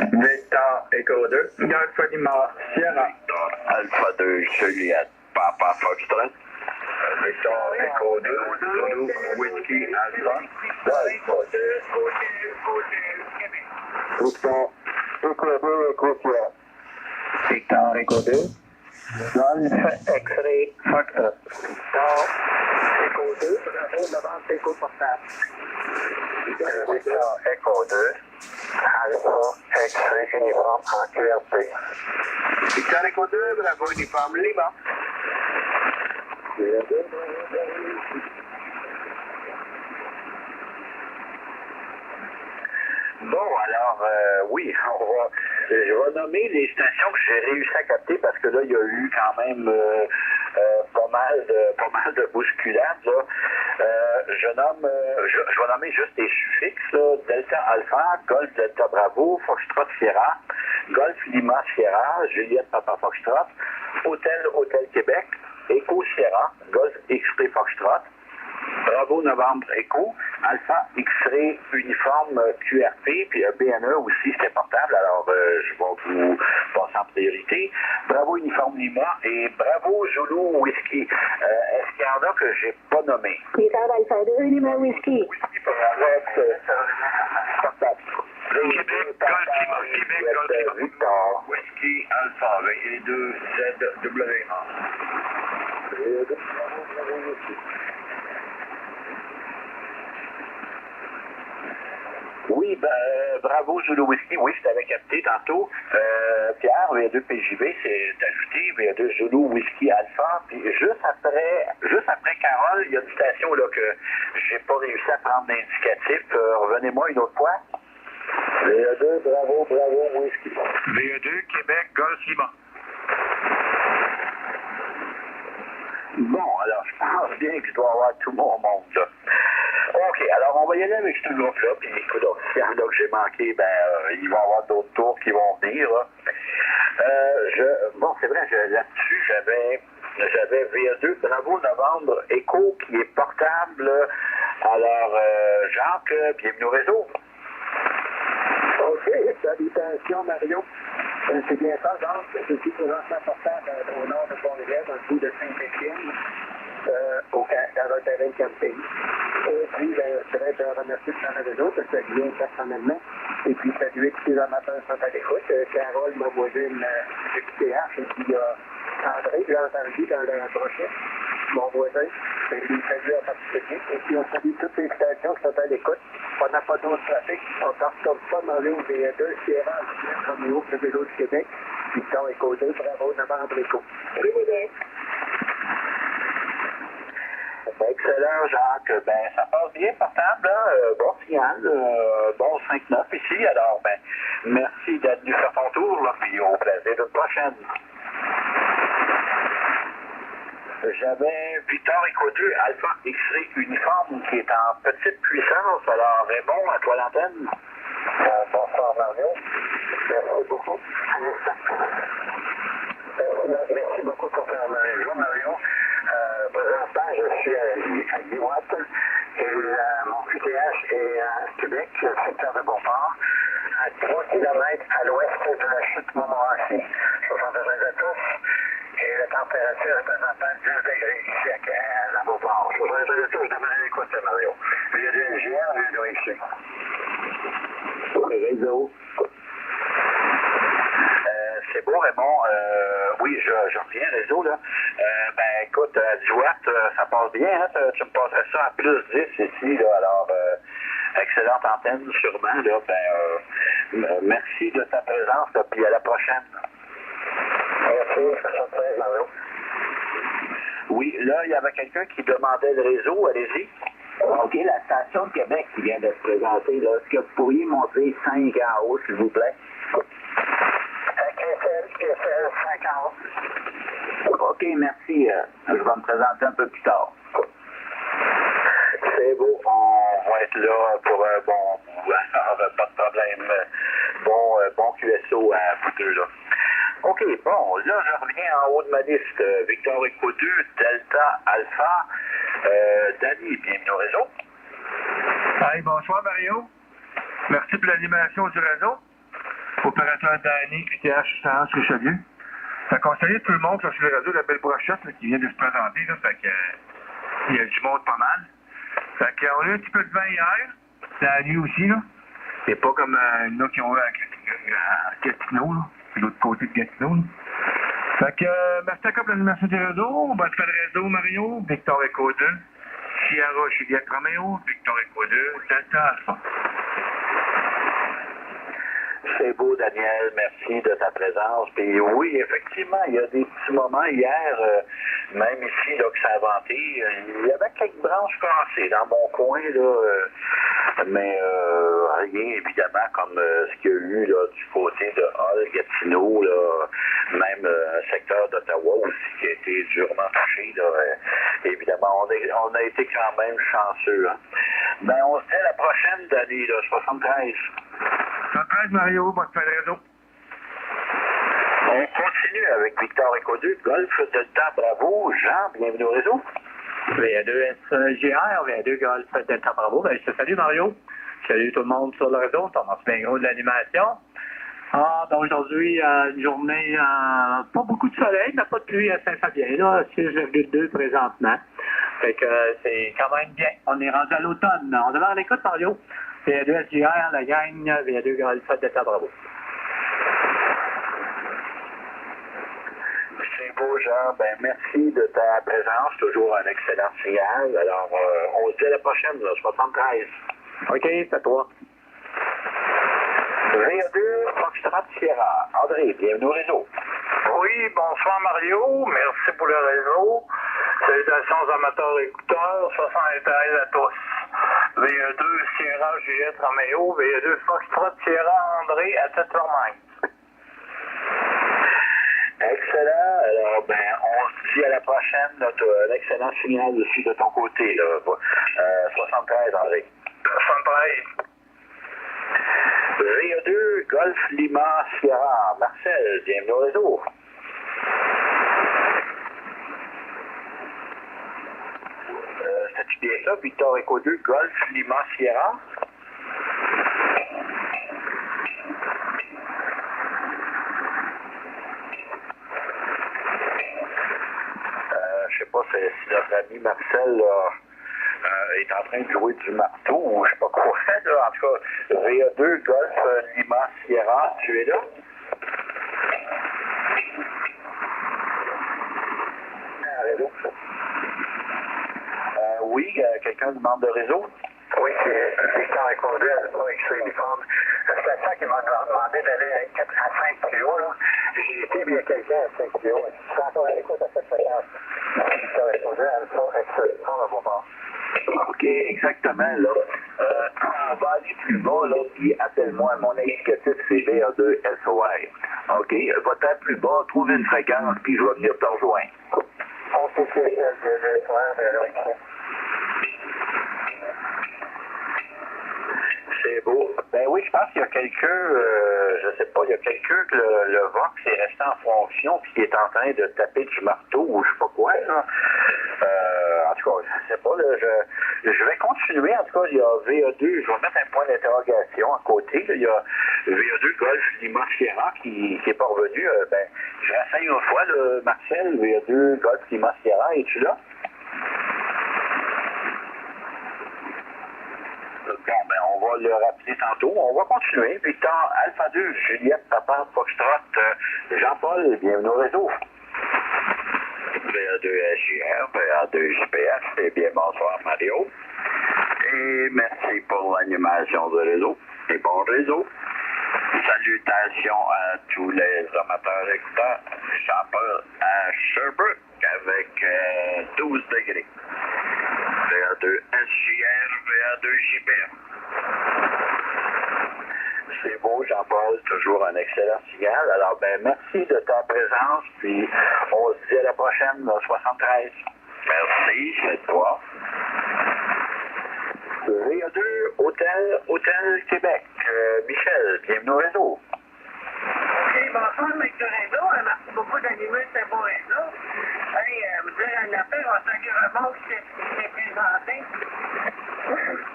Delta Echo 2, Golf Lima Sierra. Alpha 2, Juliette, Papa Foxtrot. Victor Echo 2, Zulu Whiskey Alpha. Alpha 2, Victor Echo 2, Echo Sierra. Victor Echo 2, Golf X-Ray Foxtrot. Victor Echo 2, Bravo Novembre Echo Portable. Victor Echo 2, Alpha X-Ray uniforme en QRP. Victor Echo 2, Bravo Uniforme Lima. Bon, alors, oui, je vais nommer les stations que j'ai réussi à capter parce que là, il y a eu quand même pas mal de bousculades. Là. Je vais nommer juste les suffixes, là. Delta Alpha, Golf Delta Bravo, Foxtrot Sierra, Golf Lima Sierra, Juliette Papa Foxtrot, Hôtel Québec, Echo Sierra, Golf X-Ray Foxtrot, Bravo Novembre Echo, Alpha X-Ray Uniforme QRP, puis BNE aussi, c'est portable, alors je vais vous passer en priorité. Bravo Uniforme Lima et Bravo Zulu Whisky. Est-ce qu'il y en a que j'ai pas nommé? Victor Alpha 2, Lima Whisky. Whisky portable. Québec, Golf Lima, Québec, Golf Lima. Victor. Whiskey Alpha, et 2 ZWA. Oui, bravo Zulu Whisky. Oui, je t'avais capté tantôt. Pierre, V2 PJV, c'est ajouté. V2 Zulu Whisky Alpha. Puis juste après Carole, il y a une station là que j'ai pas réussi à prendre d'indicatif. Revenez-moi une autre fois. V2, bravo Whisky. VE2, Québec, Golf Lima. Bon, alors je pense bien que je dois avoir tout mon monde là. OK, alors on va y aller avec ce groupe-là, puis écoute, s'il y en a que j'ai manqué, il va y avoir d'autres tours qui vont venir. Là. Bon, c'est vrai, là-dessus, j'avais VA2, Bravo Novembre, Echo, qui est portable. Alors, Jacques, bienvenue au réseau. OK, salutations Mario. C'est bien ça, donc, je suis présentement portable au nord de Pont-Lévis, dans le bout de Saint-Étienne, dans le terrain de camping. Et puis, je voudrais te remercier de ton réseau, que ça vient personnellement. Et puis, saluer tous les amateurs qui sont à l'écoute. Carole, ma voisine du QTH, et puis André, j'ai entendu dans le brochet, mon voisin. Et puis, salut en particulier. Et puis, on salue toutes les stations qui sont à l'écoute. On n'a pas d'autre trafic. On part comme ça dans l'eau des deux Sierra, Romeo, le vélo du Québec. Victor Echo 2, Bravo, Novembre Echo. Excellent, Jacques. Ça passe bien, portable, hein? Bon signal, bon 5-9 ici. Alors, merci d'être venu faire ton tour, là, puis au plaisir d'une prochaine. J'avais Victor Echo 2, Alpha X-Ray Uniforme, qui est en petite puissance. Alors, Raymond, à toi l'antenne. Bonsoir, Mario. Merci beaucoup. Merci beaucoup pour ton bonjour, Mario. Présentement, je suis à Guiwatt et mon QTH est à Québec, secteur de Beauport, à 3 km à l'ouest de la chute Montmorency. Je vous en besoin à tous. Et la température est présentement 10 degrés ici à Beauport. Je vous en besoin à tous. Je demande à l'écoute, Mario. Il y a des GR, il y a des ici. Réseau. C'est beau, Raymond. Oui, je reviens, réseau, là. Écoute, à 10 watts, ça passe bien, hein? Tu me passerais ça à plus 10 ici, là. Alors, excellente antenne, sûrement, là. Merci de ta présence, là, puis à la prochaine. Merci, Mario. Oui, là, il y avait quelqu'un qui demandait le réseau, allez-y. OK, la station de Québec qui vient de se présenter, là. Est-ce que vous pourriez monter 5 en haut, s'il vous plaît? QSL 50. OK, merci. Je vais me présenter un peu plus tard. C'est beau. On va être là pour un bon bout. Alors, pas de problème. Bon QSO à vous deux, là. OK, bon, là, je reviens en haut de ma liste. Victor Echo 2, Delta Alpha. Danny, bienvenue au réseau. Hey, bonsoir Mario. Merci pour l'animation du réseau. opérateur Danny, QTH Science Richelieu. Fait qu'on salue tout le monde sur le réseau de la Belle Brochette là, qui vient de se présenter. Là, fait que, il y a du monde pas mal. Fait qu'on a eu un petit peu de vin hier. C'est la nuit aussi. Là. C'est pas comme nous qui ont eu à Gatineau, là. C'est l'autre côté de Gatineau. Là. Fait que, merci à l'animation du réseau. On va faire le réseau Mario, Victor Echo 2, Sierra Juliette Romeo, Victor Echo 2, Delta Alpha. C'est beau, Daniel. Merci de ta présence. Puis oui, effectivement, il y a des petits moments hier, même ici, là, que ça a vanté. Il y avait quelques branches cassées dans mon coin, là, mais rien, évidemment, comme ce qu'il y a eu là, du côté de Hull, Gatineau, là, même un secteur d'Ottawa aussi qui a été durement touché. Là, évidemment, on a été quand même chanceux. Hein. Ben, on se dit à la prochaine, Dani, là, 73. 73, Mario, bonne fin de réseau. On continue avec Victor Echo 2, Golf Delta Bravo. Jean, bienvenue au réseau. VA2 SGR, VA2 Golf Delta Bravo. Ben, je te salue, Mario. Salut tout le monde sur le réseau. On commence bien gros de l'animation. Ben aujourd'hui, une journée, pas beaucoup de soleil, mais pas de pluie à Saint-Fabien, là, 6,2 présentement. Fait que c'est quand même bien. On est rendu à l'automne. On demande l'écoute, Mario. VA2 SGR, la gang, VA2 Golf Delta Bravo. C'est beau, Jean. Ben, merci de ta présence. Toujours un excellent signal. Alors, on se dit à la prochaine, là, 73. OK, c'est à toi. VA2, Foxtrot Sierra. André, bienvenue au réseau. Oui, bonsoir Mario. Merci pour le réseau. Salutations aux amateurs écouteurs. 73 à tous. VA2 Sierra Juliette Romeo. VA2 Foxtrot Sierra André à Tête-Normand. Excellent. Alors, ben, on se dit à la prochaine. Tu as un excellent signal aussi de ton côté. Là. 73, André. 73. VA2, Golf Lima Sierra. Marcel, bienvenue au réseau. C'est-tu bien ça, Victor Echo 2, Golf Lima Sierra? Je sais pas si notre ami Marcel là, est en train de jouer du marteau ou je sais pas quoi. Là. En tout cas, VA2, Golf Lima Sierra, tu es là? Oui, quelqu'un demande de réseau? Oui, c'est Victor Echo 2, X-Ray Uniforme. C'est ça qui m'a demandé d'aller à 5 kilos, là. J'ai été bien quelqu'un à 5 kilos. Je suis encore à l'écoute à cette fréquence. Victor Echo 2, Alpha, X-Ray Uniforme à vos bords. OK, exactement, là. On va aller plus bas, là, puis appelle-moi mon indicatif, c'est VA2 SOI. OK, va-t'en plus bas, trouve une fréquence, puis je vais venir te rejoindre. On sait que le soir, C'est beau. Ben oui, je pense qu'il y a quelqu'un, je sais pas, il y a quelqu'un que le Vox est resté en fonction puis qui est en train de taper du marteau ou je sais pas quoi, là. En tout cas, je sais pas, là, je vais continuer. En tout cas, il y a VA2, je vais mettre un point d'interrogation à côté. Là, il y a VA2 Golf Lima Sierra qui est pas revenu. Ben, je réessaye une fois, là, Marcel, VA2 Golf Lima Sierra, es-tu là? Bon, ben, on va le rappeler tantôt. On va continuer. Victor, Alpha 2, Juliette, Papa, Foxtrot, Jean-Paul, bienvenue au réseau. VA2 SJR, VA2 JPF, et bien bonsoir Mario. Et merci pour l'animation du réseau. Et bon réseau. Salutations à tous les amateurs écouteurs. Jean-Paul à Sherbrooke avec 12 degrés. VA2 SJR, VA2 JPF. C'est beau, Jean-Paul, toujours un excellent signal. Alors, ben, merci de ta présence, puis on se dit à la prochaine, 73. Merci, c'est toi. VA2, Hôtel Québec. Michel, bienvenue au réseau. OK, bonsoir, mec de réseau. Merci beaucoup d'animer ce bon réseau. Hey, vous dire un appel, on s'en remonte qui s'est présenté.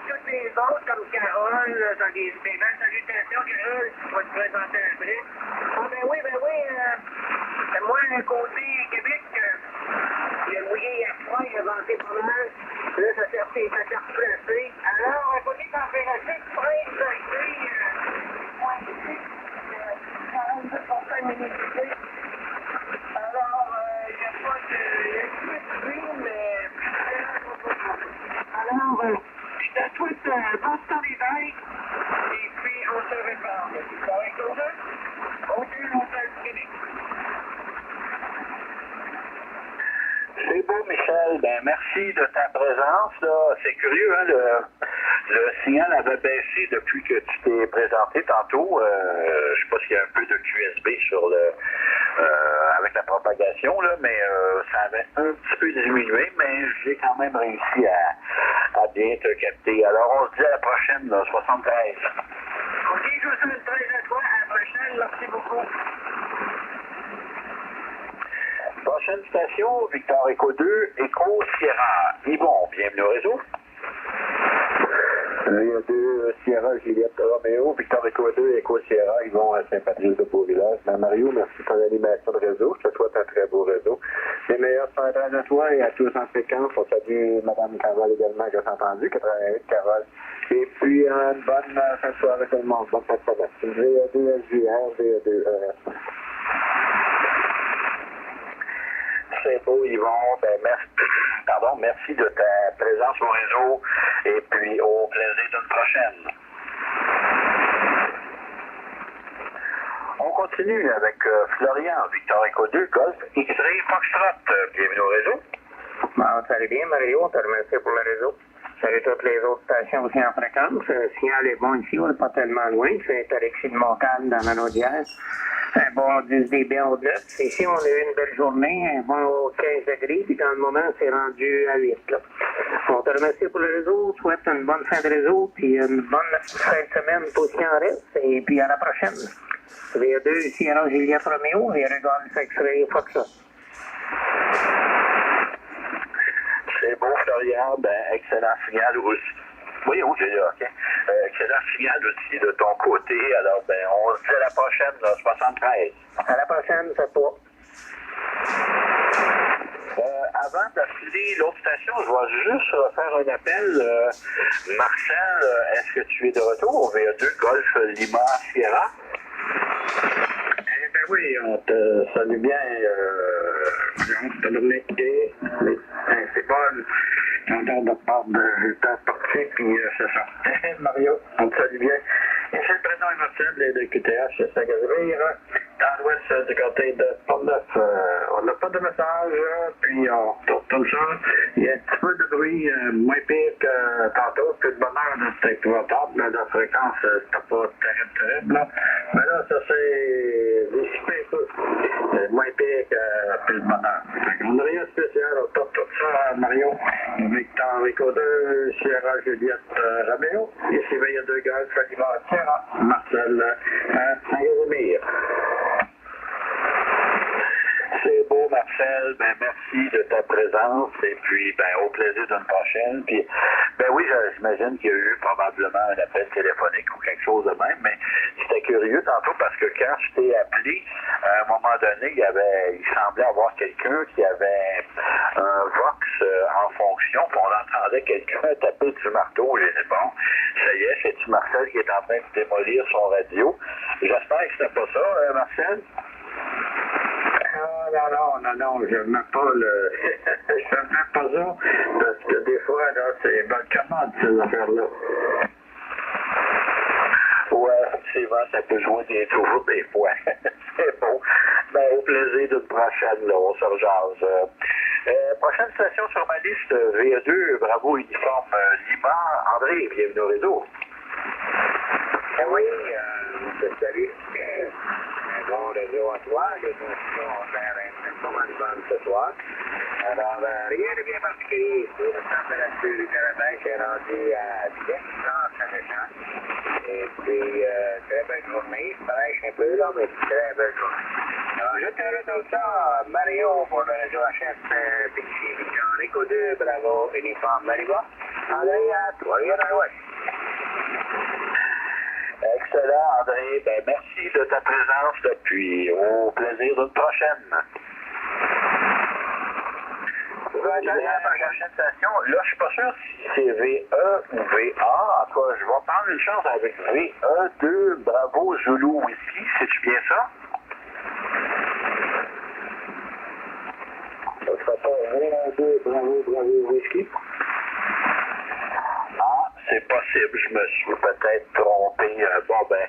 Toutes les autres, comme Carole, dans des belles salutations, Carole, on va te présenter après. Ah, ben oui, moi, côté Québec, le mouillé hier soir, il a vanté pas mal. Là, ça s'est replacé. Alors, à côté température, 13 degrés, 42% d'humidité. Alors, il n'y a pas de... Il y a un petit peu de pluie, mais... Alors, je te souhaite bon temps d'hiver, et puis on se répare. Avec l'hôtel, l'hôtel du Québec. C'est beau, Michel. Ben, merci de ta présence. Là. C'est curieux, hein, le signal avait baissé depuis que tu t'es présenté tantôt. Je sais pas s'il y a un peu de QSB sur avec la propagation, là, mais ça avait un petit peu diminué, mais j'ai quand même réussi à bien te capter. Alors, on se dit à la prochaine, là, 73. OK, je vous souhaite 13 à toi. À la prochaine. Merci beaucoup. Prochaine station, Victor Echo 2, Echo Sierra. Yvon, bienvenue au réseau. Il y a 2 Sierra, Juliette, Roméo, Victor Echo 2, Echo Sierra, ils vont à Saint-Patrice de Beau-Village. Ben, Mario, merci pour l'animation de réseau. Je te souhaite un très beau réseau. Les meilleurs soirées à toi et à tous en fréquence. On salue Mme Carole également, que j'ai entendu, 88 Carole. Et puis, une bonne fin de soirée tout le monde. Bonne fin de semaine. VE2 SJR, VE2 ES. C'est beau, Yvon. Ben, merci de ta présence au réseau et puis au plaisir d'une prochaine. On continue avec Florian, Victor Echo 2, Golf, X-Ray, Foxtrot. Bienvenue au réseau. Bon, salut bien, Mario. On te remercie pour le réseau. Salut toutes les autres stations aussi en fréquence. Le signal est bon ici, on n'est pas tellement loin. C'est Alexis de Montcalm dans la Naudière. Un bon 10 dB au-delà. Ici, on a eu une belle journée, un bon 15 degrés, puis dans le moment, c'est rendu à 8. Là. On te remercie pour le réseau, on souhaite une bonne fin de réseau, puis une bonne fin de semaine pour ce qui en reste, et puis à la prochaine. VE2, Sierra Juliette Roméo, et Golf X-Ray Foxtrot. C'est beau, Florian. Ben, excellent signal aussi. Oui, j'ai là, OK. Excellent signal aussi de ton côté. Alors, ben, on se dit à la prochaine, là, 73. À la prochaine, c'est toi. Avant d'appeler l'autre station, je vais juste faire un appel. Marcel, est-ce que tu es de retour? VE2 Golf Lima Sierra? Ben oui, on te salue bien, Dominique. C'est bon, j'entends de part de ta partie, puis c'est ça. Mario, on te salue bien. Ici le président Marcel de QTH Saint-Casimir, dans l'ouest du côté de Pont-Neuf. On n'a pas de message, puis on retourne ça. Il y a un petit peu de bruit, moins pire que tantôt, puis de bonheur, c'était épouvantable, mais la fréquence, c'était pas terrible, là. Mais là, ça s'est dissipé un peu. Moins pire que plus de bonheur. On n'a rien de spécial, on top tout ça, Mario. Victor Echo 2, Sierra Juliette Roméo. Ici, il y a 2 gars, Fatima Sierra, Marcel Saint-Casimir. C'est beau, Marcel. Ben, merci de ta présence et puis, ben, au plaisir d'une prochaine. Puis, ben oui, j'imagine qu'il y a eu probablement un appel téléphonique ou quelque chose de même, mais c'était curieux tantôt parce que quand je t'ai appelé, à un moment donné, il semblait avoir quelqu'un qui avait un Vox en fonction, puis on entendait quelqu'un taper du marteau. J'ai dit, bon, ça y est, c'est-tu Marcel qui est en train de démolir son radio? J'espère que c'était pas ça, Marcel? Non, je ne mets pas le... je ne mets pas ça, parce que des fois, là, c'est bonne commande, ces affaires-là. Ouais, effectivement, ça peut jouer des tours des fois. C'est beau. Ben, au plaisir d'une prochaine, là, on se rejase. Prochaine station sur ma liste, VE2, Bravo Uniforme Lima. André, bienvenue au réseau. Oui, salut. Un bon réseau à toi. Les stations vont faire un moment de bande ce soir. Alors, rien de bien particulier ici. La température du Canada est rendue à 10 ans, ça descend. Et puis, très belle journée. Ça reste un peu là, mais très belle journée. Alors, je te retourne ça, Mario, pour le réseau HF Pixie Victor Echo 2, Bravo, Uniforme Mariba. Allez, à toi, et à l'ouest. Excellent, André. Ben, merci de ta présence, là, puis au plaisir d'une prochaine. À la prochaine station. Là, je suis pas sûr si c'est VE ou VA. En tout cas, je vais prendre une chance avec VE2 Bravo Zulu Whisky. C'est-tu bien ça? Ça sera pas VE2 Bravo Whisky. Ah, c'est possible. Je me suis peut-être trompé. Bon, ben,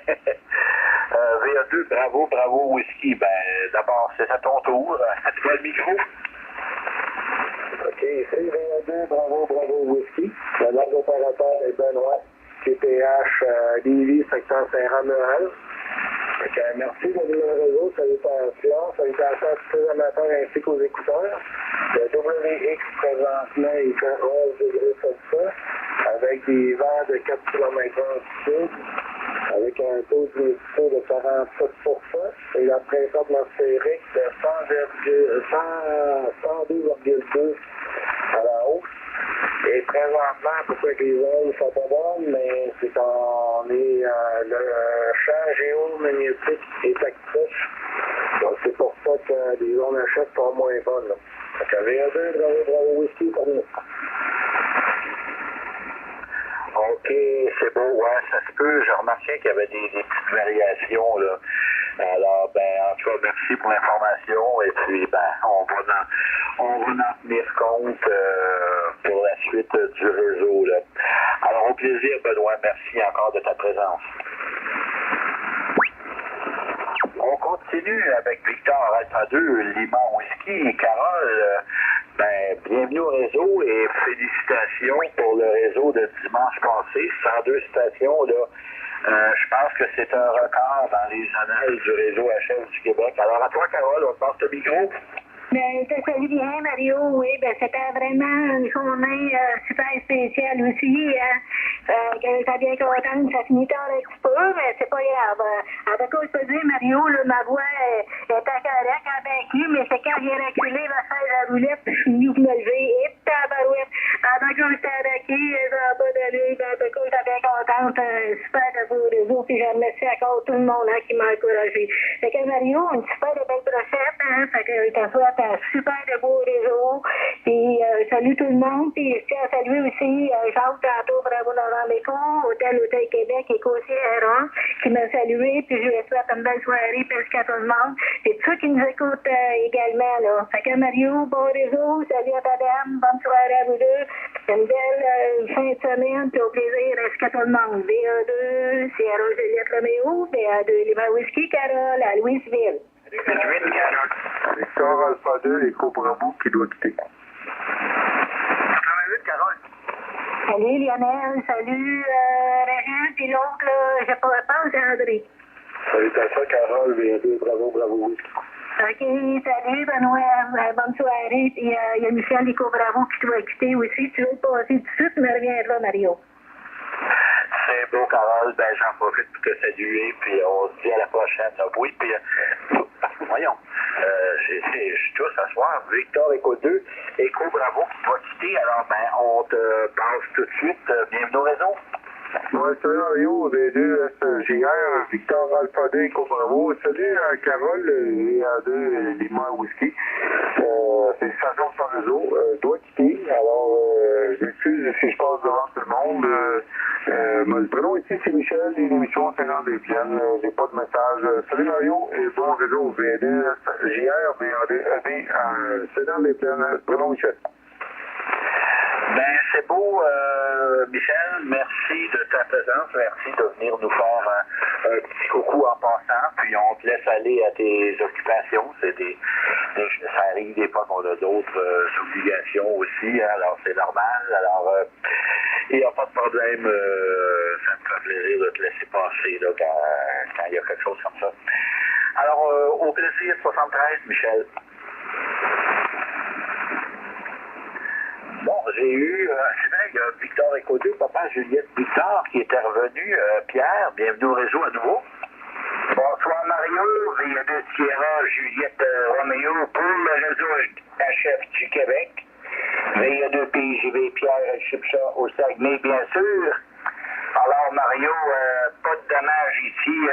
VE2 Bravo Whisky. Ben, d'abord, c'est à ton tour. À toi le micro. OK, ici, VE2 Bravo Whisky. Le nom d'opérateur est Benoît, TPH Lévis, secteur Saint-Romuald. Merci de venir au réseau. Salutations à tous les amateurs ainsi qu'aux écouteurs. Le WX présentement, il fait 11 degrés Celsius avec des vents de 4 km/h sud, avec un taux d'humidité de 47% et la pression atmosphérique de 102,2 à la hausse. Et présentement, pourquoi les ondes sont pas bonnes, mais c'est qu'on est le champ géomagnétique est actif. Donc c'est pour ça que les ondes à choc sont moins bonnes. Donc VE2, Bravo Whisky, pour nous. OK, c'est beau, ouais, ça se peut. Je remarquais qu'il y avait des petites variations, là. Alors, ben, en tout cas, merci pour l'information. Et puis, ben, on va en tenir compte pour la suite du réseau, là. Alors, au plaisir, Benoît. Merci encore de ta présence. On continue avec Victor Alpha 2, Lima Whisky. Carole, ben, bienvenue au réseau et félicitations pour le réseau de dimanche passé. 102 stations, là. Je pense que c'est un record dans les annales du réseau HF du Québec. Alors, à toi, Carole, on te passe le micro. Ben, salut bien, Mario. Oui, ben, c'était vraiment une journée super spéciale aussi. J'étais bien contente. Ça finit tard un petit peu, mais c'est pas grave. En tout cas, je peux dire, Mario, là, ma voix était correcte, convaincue, mais c'est quand j'ai reculé ma chaise à roulette, puis je suis venue me lever. Et tabarouette. En tout cas, j'étais attaqué, en bas de lui. En tout cas, j'étais bien contente. Super de beau réseau. Puis je remercie encore tout le monde qui m'a encouragé. Fait que Mario, une super de belle brochette. Fait que je te souhaite un super de beau réseau. Puis salut tout le monde. Puis je tiens à saluer aussi Jacques tantôt, Bravo Novembre Éco, Hôtel Québec et Côtier-Héron, qui m'a salué. Puis je lui souhaite une belle soirée parce qu'à tout le monde. Et tous ceux qui nous écoutent également. Là. Fait que Mario, bon réseau. Salut à ta dame. Bonne soirée à vous deux. Une belle fin de semaine. Puis au plaisir, jusqu'à tout le monde. BA2, Sierra Juliette Romeo. BA2, Lima Whisky, Carole, à Louisville. Victor Alpha 2 et Bravo qui doit quitter. 88, Carole. Salut Lionel, salut Régent, puis l'autre, là, je pas réponse à André. Salutations, Carole, VE2, Bravo Whisky. OK, salut Benoît, bonne soirée. Puis il y a Michel Lico Bravo qui doit quitter aussi. Tu veux le passer tout de suite, mais reviendra, Mario. C'est beau, Carole. Ben, j'en profite pour te saluer, puis on se dit à la prochaine. Là. Oui, puis, voyons, je suis tous ce soir. Victor Éco 2, Éco Bravo qui doit quitter. Alors, ben, on te passe tout de suite. Bienvenue au réseau. Ouais, salut Mario, V2, SGR, Victor Alpha 2, Éco Bravo. Salut Carole, VA2, Lima Whisky. Félicitations sur le réseau. Doit quitter. Alors, j'excuse si je passe devant tout le monde. Le prénom ici, c'est Michel, et l'émission Saint-Jean-des-Plaines. J'ai pas de message. Salut Mario, et bon réseau, V2, SGR, VA2, Saint-Jean-des-Plaines. Prénom Michel. Ben, c'est beau, Michel. Merci de ta présence. Merci de venir nous faire un petit coucou en passant. Puis on te laisse aller à tes occupations. Ça arrive des fois qu'on a d'autres obligations aussi. Hein, alors, c'est normal. Alors, il n'y a pas de problème. Ça me fait plaisir de te laisser passer là, quand il y a quelque chose comme ça. Alors, au plaisir 73, Michel. Bon, j'ai eu, c'est vrai, il y a Victor Éco 2, papa Juliette Victor qui était revenu. Pierre, bienvenue au réseau à nouveau. Bonsoir Mario, VA2 Sierra Juliette Roméo pour le réseau HF du Québec. VA2 PJV Pierre Chipcha au Saguenay, bien sûr. Alors Mario, pas de dommages ici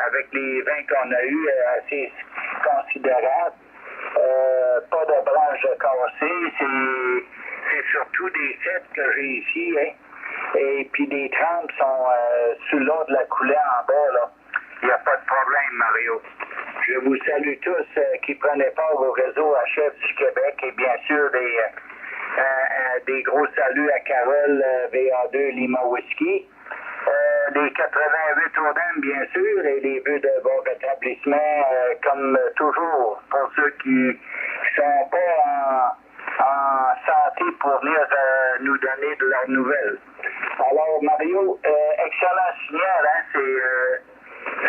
avec les vents qu'on a eus assez considérables. Pas de branches cassées, c'est surtout des fêtes que j'ai ici, hein. Et puis des trampes sont sur le long de la coulée en bas, là. Il n'y a pas de problème, Mario. Je vous salue tous qui prenaient part au réseau HF du Québec et bien sûr des gros saluts à Carole VA2 Lima Whisky. Les 88 Odem, bien sûr, et les vœux de bon rétablissement, comme toujours, pour ceux qui sont pas en santé pour venir nous donner de leurs nouvelles. Alors, Mario, excellent signal, hein,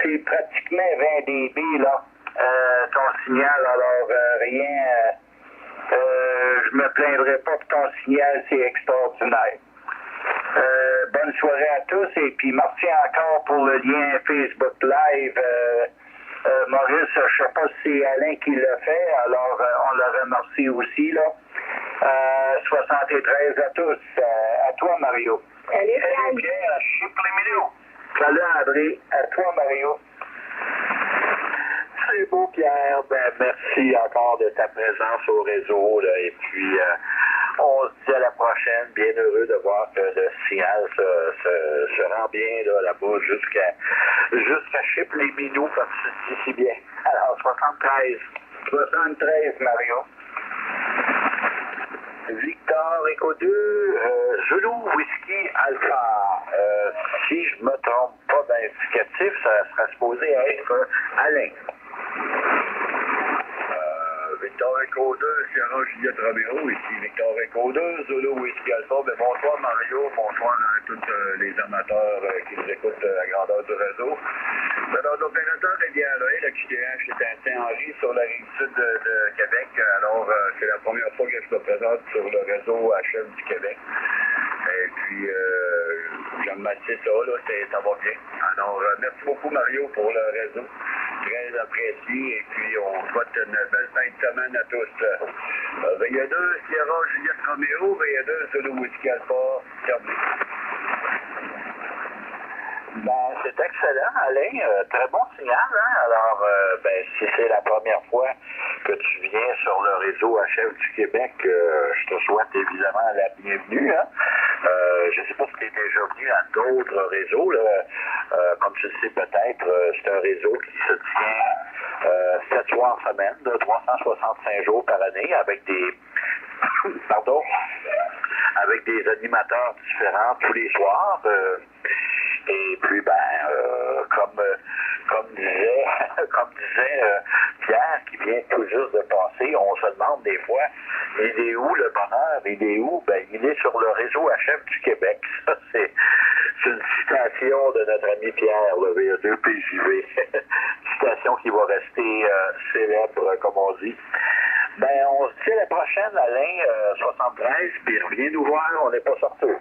c'est pratiquement 20 dB, là, ton signal, alors rien, je me plaindrai pas pour ton signal, c'est extraordinaire. Bonne soirée à tous et puis merci encore pour le lien Facebook Live. Maurice, je ne sais pas si c'est Alain qui l'a fait, alors on le remercie aussi, là. 73 à tous. À toi, Mario. Salut, Salut, Pierre. Salut, André. À toi, Mario. C'est beau, Pierre. Ben, merci encore de ta présence au réseau, là, et puis on se dit à la prochaine. Bien heureux de voir que le signal se rend bien là-bas jusqu'à Chip les Minous, comme tu dis si bien. Alors, 73, Mario. Victor Echo 2, Zulu Whisky Alpha. Si je me trompe pas d'indicatif, ça sera supposé être Alain. Victor Echo 2, Sierra Juliette Romero, ici Victor Echo 2, Zulu Whisky Alpha. Ben, bonsoir Mario, bonsoir à tous les amateurs qui nous écoutent à grandeur du réseau. Alors, l'opérateur est bien là, le QTH est à Saint-Henri sur la rive sud de Québec. Alors, c'est la première fois que je me présente sur le réseau HF du Québec. Et puis, j'aime assez ça, là, ça va bien. Alors, merci beaucoup Mario pour le réseau. Très apprécié. Et puis, on souhaite une belle fin de semaine à tous. VA2, Sierra Juliette Romero, VA2, Zulu Whisky Alpha, terminé. Ben, c'est excellent, Alain. Très bon signal, hein? Alors, ben, si c'est la première fois que tu viens sur le réseau HF du Québec, je te souhaite évidemment la bienvenue, hein? Je ne sais pas si tu es déjà venu à d'autres réseaux, là. Comme tu le sais peut-être, c'est un réseau qui se tient 7 soirs en semaine, 365 jours par année, avec des avec des animateurs différents tous les soirs. Et puis, comme disait Pierre, qui vient tout juste de passer, on se demande des fois, il est où le bonheur? Il est où? Ben, il est sur le réseau HF du Québec. Ça, c'est une citation de notre ami Pierre, le VA2 PJV. Citation qui va rester célèbre, comme on dit. Ben, on se dit à la prochaine, Alain, 73, puis reviens nous voir, on n'est pas sortis.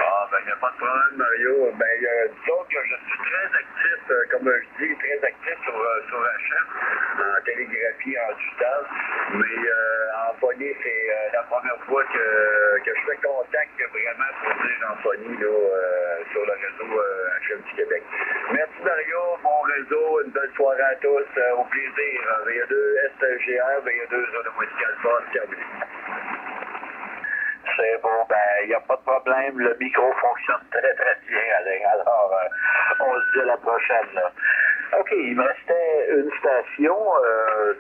Ah, ben, il n'y a pas de problème, Mario. Ben, disons que je suis très actif, comme je dis, très actif sur HF, en télégraphie, en digital. Mais en phonie, c'est la première fois que je fais contact vraiment pour dire en phonie, là, sur le réseau HF du Québec. Merci, Mario. Bon réseau. Une belle soirée à tous. Au plaisir. VA2 SGR, VA2 Zone Whisky Alpha, terminé. C'est bon, ben, il n'y a pas de problème. Le micro fonctionne très, très bien, Alain. Alors, on se dit à la prochaine, là. OK, il me restait une station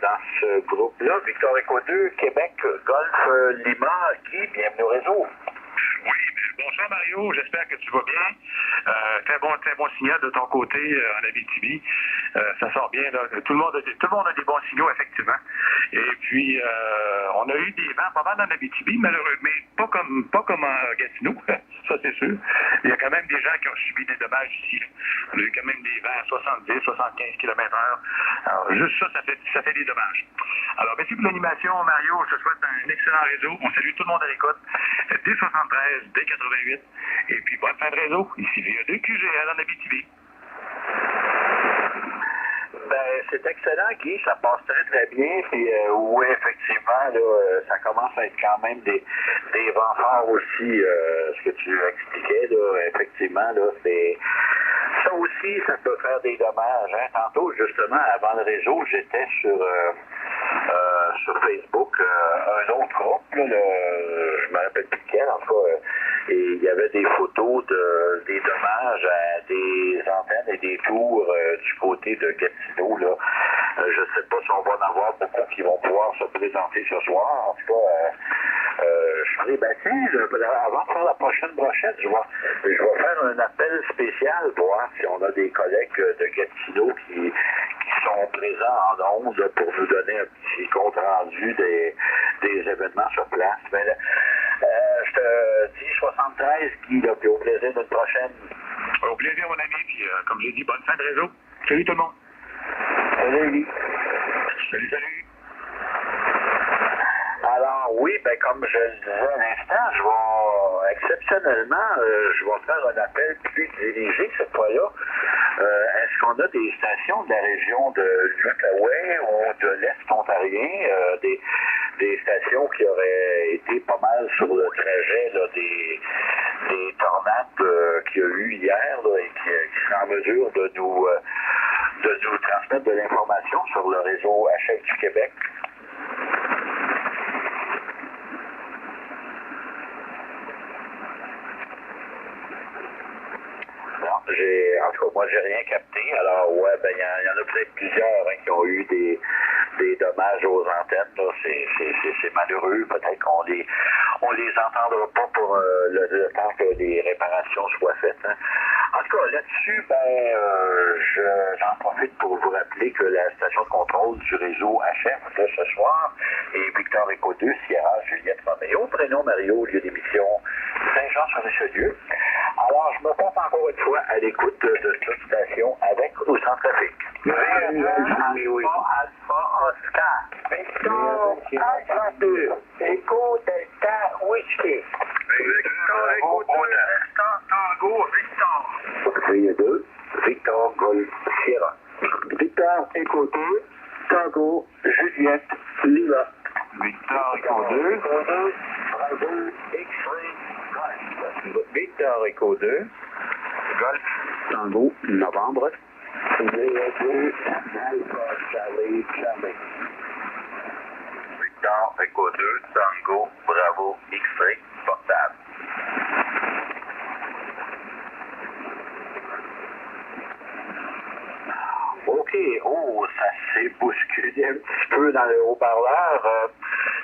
dans ce groupe-là. Victor Echo 2, Québec, Golf, Lima. Guy, bienvenue au réseau. Oui, bonsoir Mario, j'espère que tu vas bien. Très bon signal de ton côté en Abitibi. Ça sort bien, là. Tout le monde a des bons signaux, effectivement. Et puis, on a eu des vents pas mal en Abitibi, malheureusement, mais pas comme en Gatineau, ça c'est sûr. Il y a quand même des gens qui ont subi des dommages ici. On a eu quand même des vents à 70, 75 km/h. Alors, juste ça fait des dommages. Alors, merci pour l'animation, Mario. Je te souhaite un excellent réseau. On salue tout le monde à l'écoute. D73, D88. Et puis, bonne fin de réseau. Ici VA2 QGL en Abitibi. Ben, c'est excellent, Guy. Ça passe très, très bien. Puis, oui, effectivement, là, ça commence à être quand même des vents forts aussi, ce que tu expliquais, là. Effectivement, là, c'est Ça aussi, ça peut faire des dommages. Hein. Tantôt, justement, avant le réseau, j'étais sur Facebook, un autre groupe, là, je me rappelle plus lequel, en tout cas, et il y avait des photos des dommages à des antennes et des tours du côté de Gatineau. Là. Je ne sais pas si on va en avoir beaucoup qui vont pouvoir se présenter ce soir. En tout cas, je ferai, ben tiens, avant de faire la prochaine brochette, je vais faire un appel spécial pour voir si on a des collègues de Gatineau qui sont présents en ondes pour nous donner un petit compte rendu des événements sur place. Mais là, je te dis 73, Guy, là, puis au plaisir d'une prochaine. Au plaisir, mon ami, puis comme j'ai dit, bonne fin de réseau. Salut tout le monde. Salut, Guy. Salut, salut. Alors oui, ben comme je le disais à l'instant, je vais exceptionnellement, je vais faire un appel plus dirigé cette fois-là. Est-ce qu'on a des stations de la région de l'Outaouais ou de l'Est ontarien, des stations qui auraient été pas mal sur le trajet là, des tornades qu'il y a eu hier là, et qui seraient en mesure de nous transmettre de l'information sur le réseau HF du Québec? En tout cas, moi, j'ai rien capté. Alors, ouais, ben, il y en a peut-être plusieurs qui ont eu des dommages aux antennes. Là. C'est malheureux. Peut-être qu'on les entendra pas pour le temps que les réparations soient faites. Hein. En tout cas, là-dessus, j'en profite pour vous rappeler que la station de contrôle du réseau HF de ce soir est Victor Éco 2, Sierra Juliette Roméo, prénom Mario, lieu d'émission Saint-Jean-sur-Richelieu. Alors, je me porte encore une fois à l'écoute de cette station avec ou sans trafic. Alpha Oscar. Victor Alpha 2. Écho Delta Whisky. Victor Éco 2, Delta Tango, Victor. Victor 2, Victor Golf Sierra. Victor Éco 2, Tango Juliette Lima. Victor Éco 2. Bravo X-Ray Golf. Victor Éco 2. Golf. Tango, novembre. 02, Alpha Charlie Charlie. Victor Éco 2, Tango, Bravo, X-Ray, portable. OK. Oh, ça s'est bousculé un petit peu dans le haut-parleur.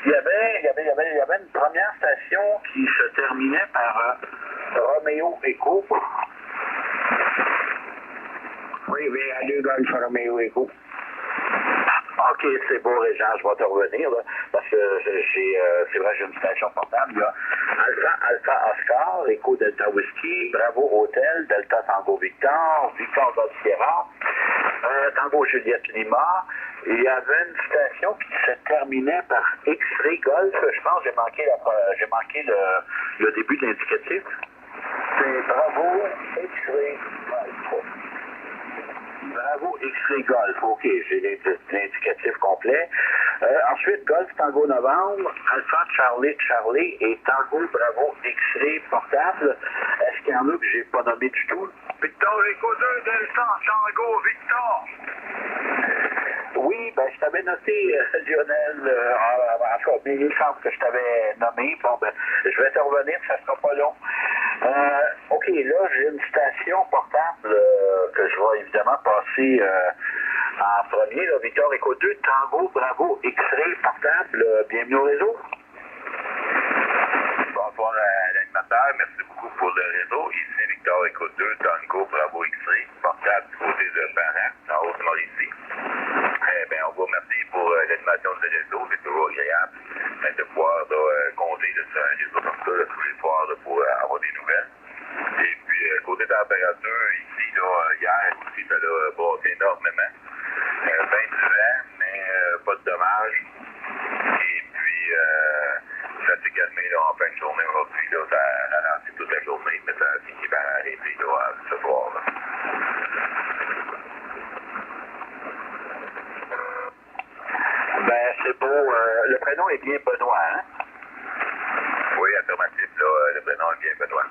Il y avait une première station qui se terminait par Roméo Echo. Oui, mais à 2 Golf Roméo Echo. OK, c'est beau, Régent, je vais te revenir, là, parce que c'est vrai, j'ai une station portable, là. Alpha Oscar, Echo Delta Whisky, Bravo Hotel, Delta Tango Victor, Victor Golf Sierra, Tango Juliette Lima. Il y avait une station qui se terminait par X-Ray Golf. Je pense que j'ai manqué le début de l'indicatif. C'est Bravo X-Ray Golf. Bravo X-Ray Golf. OK, j'ai l'indicatif complet. Ensuite, Golf Tango Novembre, Alpha Charlie et Tango Bravo X-Ray portable. Est-ce qu'il y en a que j'ai pas nommé du tout? Victor Éco 2, Delta Tango, Victor. Oui, ben je t'avais noté, Lionel, en tout cas, il semble que je t'avais nommé. Bon, ben, je vais te revenir, ça sera pas long. OK, là, j'ai une station portable que je vais évidemment passer en premier. Là, Victor Éco 2, Tango, Bravo, X-Ray, portable. Bienvenue au réseau. Bonsoir à l'animateur, merci beaucoup pour le réseau. Ici Victor Éco 2, Tango, Bravo, X-Ray, portable du côté de Parent, en Haute-Mauricie. Eh bien, on vous remercie pour l'animation de réseau. C'est toujours agréable de pouvoir compter sur un réseau comme ça tous les soirs pour avoir des nouvelles. Et puis, côté température, ici, hier aussi, ça a bossé énormément. Ben du vent, mais pas de dommages. Et puis, ça s'est calmé en fin de journée aujourd'hui. Ça a ralenti toute la journée, mais ça a fini par arrêter ce soir. Ben, c'est beau. Le prénom est bien Benoît, hein? Oui, affirmatif, le prénom est bien Benoît.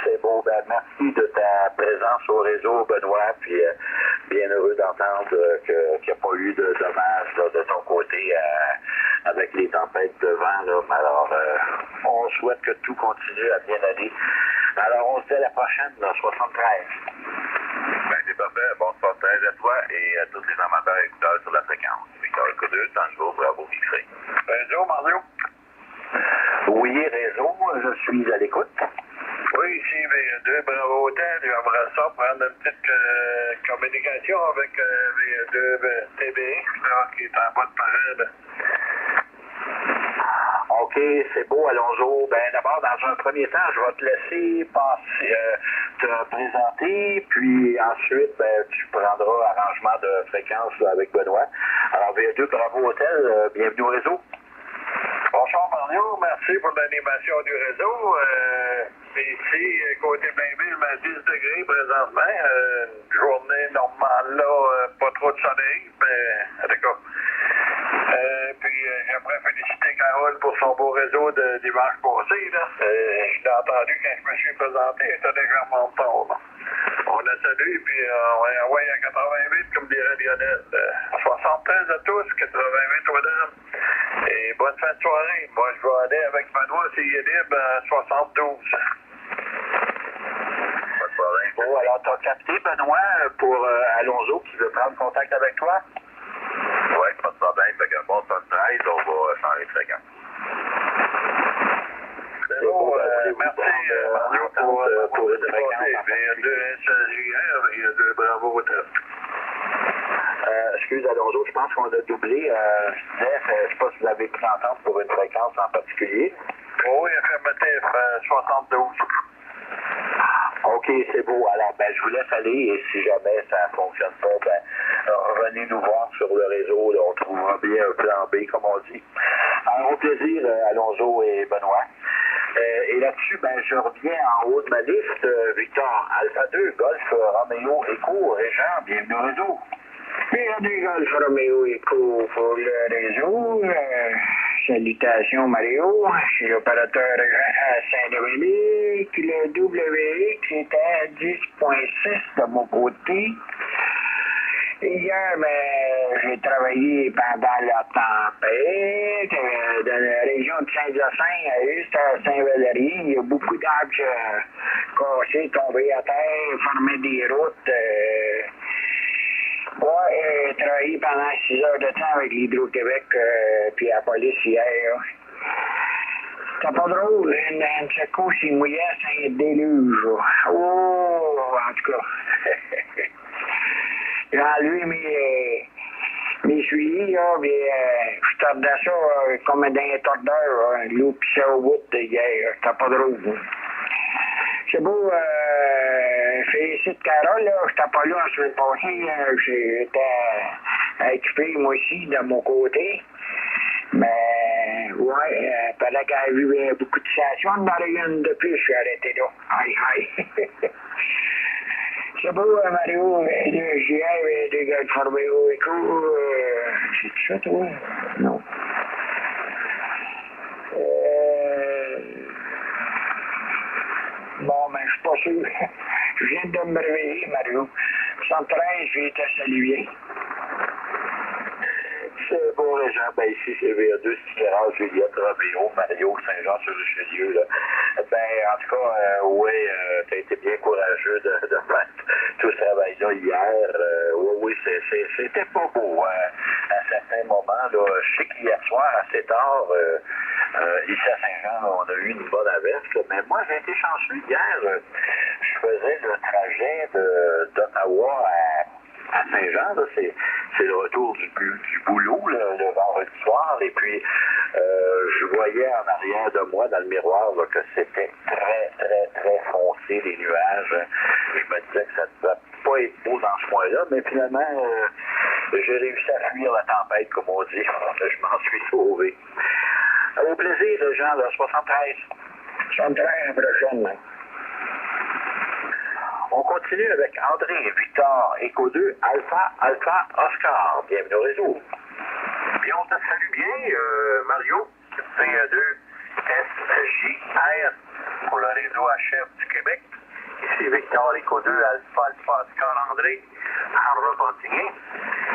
C'est c'est beau. Ben, merci de ta présence au réseau, Benoît, puis bien heureux d'entendre qu'il n'y a pas eu de dommages là, de ton côté avec les tempêtes de vent. Là. Alors, on souhaite que tout continue à bien aller. Alors, on se dit à la prochaine, dans 73. Ben, c'est parfait. Bon 73 à toi et à tous les amateurs et écouteurs sur la fréquence. Victor Éco2, Tango, bravo, Mixé. Réseau, Mario? Oui, réseau, je suis à l'écoute. Oui, ici, V2, bravo hôtel. J'aimerais ça prendre une petite communication avec V2 TBX, là, qui est en bas de parade. OK, c'est beau, Alonso. Ben d'abord, dans un premier temps, je vais te laisser passer, te présenter, puis ensuite, ben, tu prendras arrangement de fréquence là, avec Benoît. Alors, V2, bravo hôtel, bienvenue au réseau. Bonsoir Mario, merci pour l'animation du réseau. Ici, côté Blainville, à 10 degrés présentement. Une journée normale là, pas trop de soleil, mais en tout cas. Puis j'aimerais féliciter Carole pour son beau réseau de dimanche passé. Là. Je l'ai entendu quand je me suis présenté, c'était légèrement tard. Là. On la salue, puis on va envoyer à 88, comme dirait Lionel. 73 à tous, 88 mesdames. Et bonne fin de soirée. Moi, je vais aller avec Benoît, s'il est libre, à 72. Pas de problème. Bon, alors, tu as capté Benoît pour Alonso qui veut prendre contact avec toi? Oui, pas de problème. Fait que bon, 73, on va changer de fréquence. C'est bon, merci Mario pour une fréquence. Il y a deux SJR, il y a deux bravo hôtel. Excuse Alonso, je pense qu'on a doublé. Je disais, je ne sais pas si vous avez pu entendre pour une fréquence en particulier. Oui, affirmatif, 72. OK, c'est beau. Alors, ben, je vous laisse aller et si jamais ça ne fonctionne pas, ben, revenez nous voir sur le réseau. Là, on trouvera bien un plan B, comme on dit. Alors, au plaisir, Alonso et Benoît. Et là-dessus, ben, je reviens en haut de ma liste. Victor, Alpha 2, Golf, Romeo, Echo, Régent, bienvenue au réseau. Bienvenue, Golf, Romeo, Echo pour le réseau. Salutations, Mario. Je suis l'opérateur à Saint-Dominique. Le WX était à 10.6 de mon côté. Hier, ben, j'ai travaillé pendant la tempête dans la région de Saint-Hyacinthe, juste à Saint-Valéry. Il y a beaucoup d'arbres cassés, tombés à terre, formé des routes. Ouais, j'ai travaillé pendant 6 heures de temps avec l'Hydro-Québec puis la police hier. C'était pas drôle, une secousse, il mouillait, c'est un déluge. Oh, en tout cas. J'ai enlevé mes souliers, là, puis je tordais ça comme dans un tordeur, l'eau pissait au bout hier. C'était pas drôle. C'est beau, félicite Carole, là, j'étais pas là la semaine passée, j'étais occupé moi aussi de mon côté. Mais, ouais, pendant qu'elle a vu beaucoup de stations, il y en aurait une de plus, je suis arrêté là. Aïe, aïe. C'est beau, Mario, deux GR, deux gars de Romeo Echo, c'est tout ça, toi? Non. Bon, ben, je suis pas sûr. Je viens de me réveiller, Mario. 73, j'ai été salué. C'est beau, les gens. Ben, ici, c'est V2, Sierra, Juliette, Romeo, Mario, Saint-Jean-sur-Richelieu, là. Ben, en tout cas, oui, t'as été bien courageux de faire tout ce travail-là hier. Oui, c'était pas beau, à certains moments, là. Je sais qu'hier soir, assez tard, ici à Saint-Jean, on a eu une bonne averse, là. Mais moi, j'ai été chanceux hier. Je faisais le trajet d'Ottawa à Saint-Jean, là, c'est le retour du boulot le vendredi soir, et puis je voyais en arrière de moi dans le miroir là, que c'était très, très, très foncé, les nuages. Je me disais que ça ne devait pas être beau dans ce coin-là, mais finalement, j'ai réussi à fuir la tempête, comme on dit. Je m'en suis sauvé. Au plaisir, les gens, là, 73. 73 la prochaine. On continue avec André, Victor, Echo 2, Alpha, Oscar. Bienvenue au réseau. Puis on te salue bien, Mario, V2 SJR pour le réseau HF du Québec. Ici Victor Éco 2, Alpha Oscar André, à Repentigny.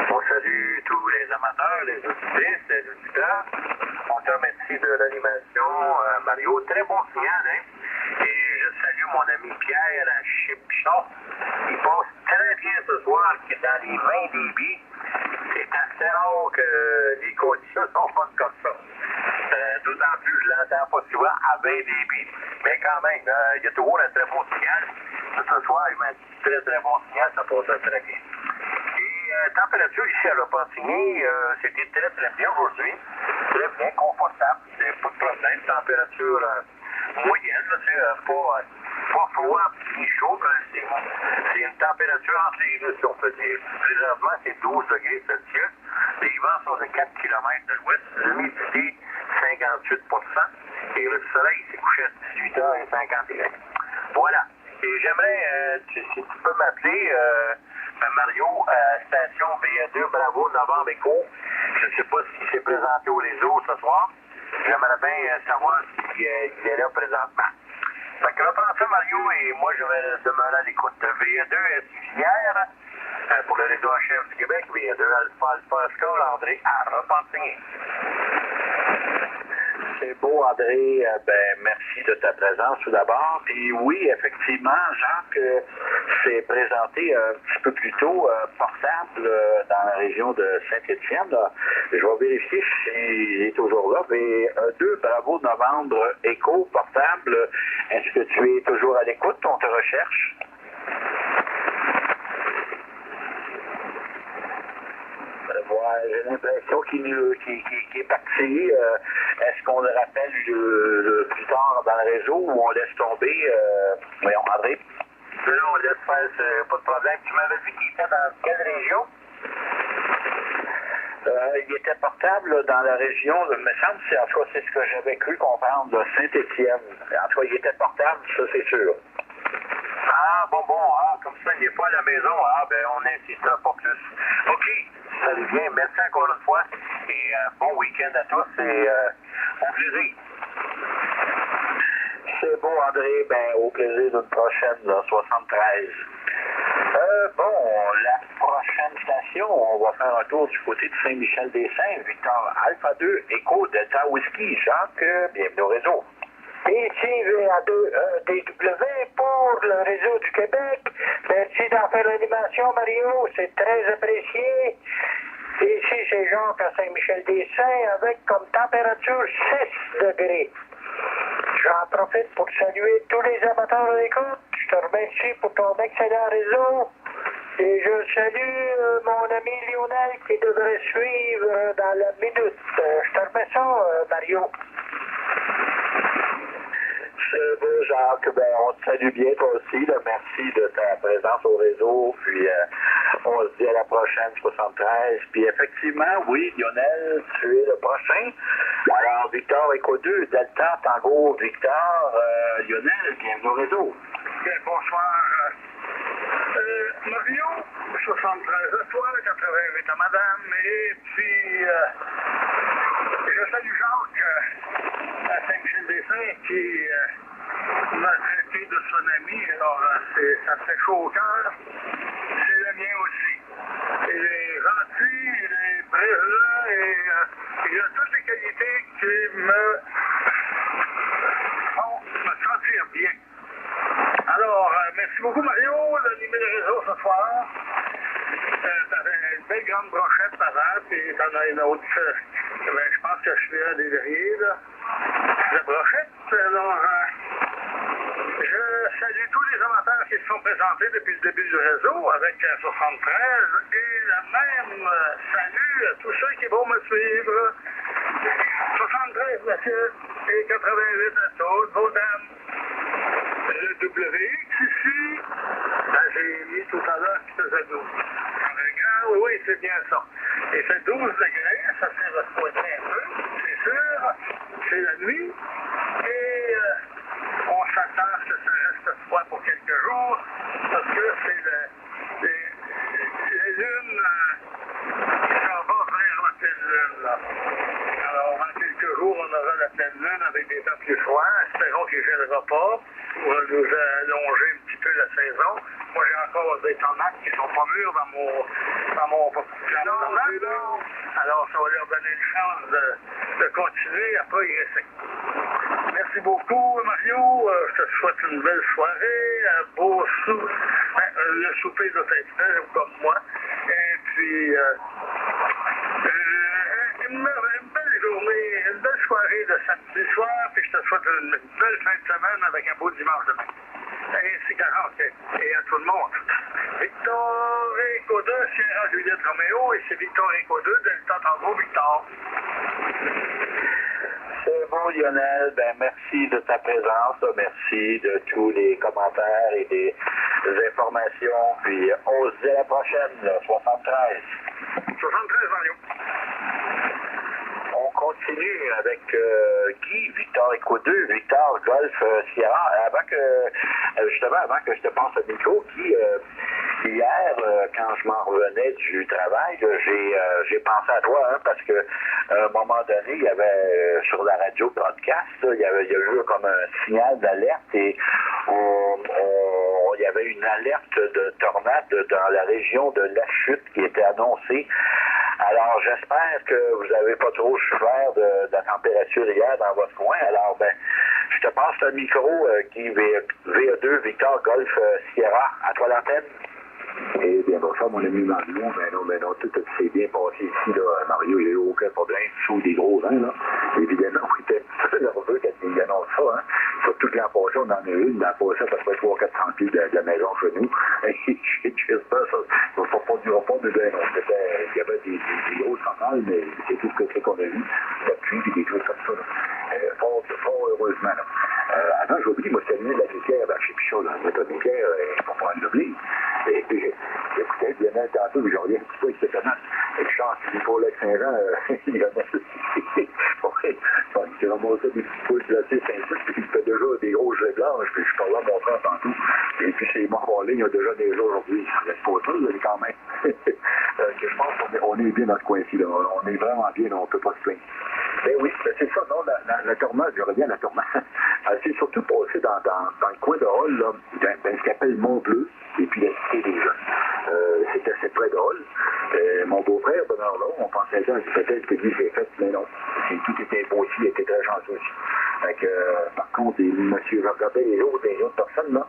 On salue tous les amateurs, les auditrices, les auditeurs. On te remercie de l'animation, Mario. Très bon signal, hein? Et je salue mon ami Pierre à Chipshop. Il passe très bien ce soir, qui est dans les 20 dB. C'est assez rare que les conditions sont bonnes comme ça. D'autant plus, je l'entends pas souvent à 20 dB. Mais quand même, il y a toujours un très bon signal. Ce soir, il m'a dit très très bon signal, ça passe très bien. Et température ici à Repentigny, c'était très très bien aujourd'hui. Très bien, confortable. C'est pas de problème. Température moyenne, c'est pas froid ni chaud. C'est une température entre les deux, si on peut dire. Présentement, c'est 12 degrés Celsius. Les vents sont de 4 km de l'ouest. L'humidité, 58%. Et le soleil s'est couché à 18h51. Voilà. Et j'aimerais, si tu peux m'appeler, Mario, station BA2, Bravo, Novembre Éco. Je ne sais pas s'il s'est présenté au réseau ce soir. J'aimerais bien savoir s'il est là présentement. Fait que reprends ça, Mario, et moi, je vais demeurer à l'écoute. BA2 hier pour le réseau HF du Québec, BA2 Alpha Oscar André à Repentigny. C'est beau, André. Merci de ta présence tout d'abord. Puis oui, effectivement, Jacques s'est présenté un petit peu plus tôt portable dans la région de Saint-Étienne. Je vais vérifier s'il est toujours là. Mais 2 Bravo Novembre Éco portable. Est-ce que tu es toujours à l'écoute? On te recherche? J'ai l'impression qu'il est parti. Est-ce qu'on le rappelle plus tard dans le réseau ou on laisse tomber? Voyons, André. Non, on laisse faire, pas de problème. Tu m'avais dit qu'il était dans quelle région? Il était portable dans la région, il me semble, en tout cas, c'est ce que j'avais cru comprendre, de Saint-Étienne. En tout cas, il était portable, ça c'est sûr. Ah, bon, comme ça, il n'est pas à la maison. On n'insistera pas plus. OK, salut bien, merci encore une fois. Et bon week-end à tous et au plaisir. C'est beau, André. Au plaisir d'une prochaine, là, 73. La prochaine station, on va faire un tour du côté de Saint-Michel-des-Saints. Victor Alpha 2, Éco, Delta Whisky. Jacques, bienvenue au réseau. Ici, VA2 DW pour le réseau du Québec. Merci d'en faire l'animation, Mario. C'est très apprécié. Ici, c'est Jacques à Saint-Michel-des-Saints avec comme température 6 degrés. J'en profite pour saluer tous les amateurs d'écoute. Je te remercie pour ton excellent réseau. Et je salue mon ami Lionel qui devrait suivre dans la minute. Je te remets ça, Mario. C'est beau, Jacques. On te salue bien, toi aussi. Là. Merci de ta présence au réseau. Puis, on se dit à la prochaine, 73. Puis, effectivement, oui, Lionel, tu es le prochain. Alors, Victor Éco 2, Delta, Tango, Victor, Lionel, bienvenue au réseau. Bien, bonsoir. Mario, 73 à toi, 88 à madame. Et puis, je salue Jacques à Saint-Michel-des-Saints qui m'a traité de son ami. Alors, ça me fait chaud au cœur. C'est le mien aussi. Il est gentil, il est présent et il a toutes les qualités qui me font me sentir bien. Alors, merci beaucoup Mario d'animer le réseau ce soir. T'avais une belle grande brochette avant, puis t'en as une autre. Je pense que je suis un des derniers, là. La brochette, alors, je salue tous les amateurs qui se sont présentés depuis le début du réseau avec 73 et la même salut à tous ceux qui vont me suivre. 73, monsieur, et 88 à toutes vos dames. Le WX ici, j'ai mis tout à l'heure qui faisait 12. Regarde, oui, c'est bien ça. Et c'est 12 degrés, ça s'est refroidi un peu, c'est sûr. C'est la nuit. Et on s'attend à ce que ça reste froid pour quelques jours, parce que c'est la lune qui s'en va vers la pleine lune. Là. Alors, en quelques jours, on aura la pleine lune avec des temps plus froids. Espérons qu'il ne gèlera pas pour nous allonger un petit peu la saison. Moi, j'ai encore des tomates qui sont pas mûres dans mon plan de tomates. Alors, ça va leur donner une chance de continuer. Après, il reste. Merci beaucoup, Mario. Je te souhaite une belle soirée, un beau souper. Le souper doit être fait, comme moi. Et puis, une belle journée, une belle soirée de samedi soir, puis je te souhaite une belle fin de semaine avec un beau dimanche demain. Ainsi qu'à et à tout le monde. Victor Eco 2, Sierra Juliette Romeo, et c'est Victor Eco 2, Delta Tango Victor. C'est bon, Lionel. Ben, merci de ta présence. Merci de tous les commentaires et des informations. Puis, on se dit à la prochaine, là, 73. 73, Mario. On continue avec Guy, Victor Eco 2, Victor Golf Sierra. Avant que je te passe le micro, Guy, hier, quand je m'en revenais du travail, j'ai pensé à toi, hein, parce que à un moment donné, il y avait sur la radio broadcast, il y a eu comme un signal d'alerte et il y avait une alerte de tornade dans la région de La Chute qui était annoncée. Alors, j'espère que vous n'avez pas trop souffert de la température hier dans votre coin. Alors, ben, je te passe le micro, Guy, VE2, Victor Golf Sierra. À toi l'antenne. Eh bien, bonsoir, mon ami Mario. Ben non, tout s'est bien passé ici, là. Mario, il n'y a eu aucun problème sous des gros vents, là. Évidemment, on était un peu nerveux quand il annonce ça, hein. Surtout que l'an passé, on en a eu une. L'an passé, à peu près 300-400 pieds de la maison chez nous. J'espère ça ne va pas durer pas, mais ben non. Il y avait des grosses centrales, mais c'est tout ce qu'on a eu. La pluie et des trucs comme ça, là. Fort heureusement, là. Avant, j'ai oublié, moi, saluer la litière, chez Pichot, là. La litière, pour pas l'oublier. Et puis, j'écoutais Lionel tantôt, mais j'en reviens un petit peu avec cette tomate. Et je chante, pour le Saint-Jean, Lionel, j'ai ramassé des petits poules placés Saint-Cyr, puis il fait déjà des grosses jets blanches, puis je parlais à mon frère tantôt. Et puis, c'est morts en ligne, il y a déjà des jours aujourd'hui. Ça reste pas tout, mais quand même. Je pense qu'on est bien dans ce coin-ci, là. On est vraiment bien, là, on peut pas se plaindre. Ben oui, c'est ça, non, la tornade, je reviens à la tornade. Elle s'est surtout passée dans le coin de Hall, là, dans ce qu'on appelle Mont-Bleu, et puis la cité des jeunes. C'était assez près de Hall. Mon beau-frère, Bernard là, on pensait peut-être que lui s'est fait, mais non. Tout était beau aussi, il était très gentil aussi. Fait que, par contre, monsieur, je regardais les autres personnes, là,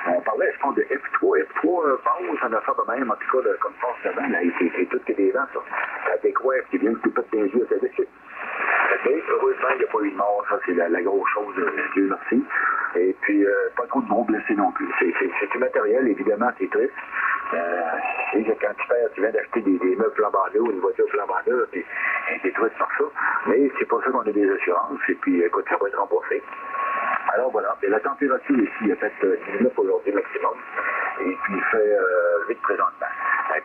on parlait, je pense, de F3 base, ça en a fait de même, en tout cas, comme force de vent, là, c'est tout que des vents, ça. Ça décoiffe, qui vient tout pète des yeux, c'est décide. Heureusement, il n'y a pas eu de mort, ça c'est la grosse chose, Dieu merci. Et puis, pas trop de gros blessés non plus. C'est du matériel, évidemment, c'est triste. Quand tu viens d'acheter des meubles flambant neufs ou une voiture flambant neuve, puis des trucs par ça. Mais c'est pour ça qu'on a des assurances, et puis, écoute, ça va être remboursé. Alors voilà, et la température ici, il a fait 19 aujourd'hui maximum, et puis il fait 8 présentement.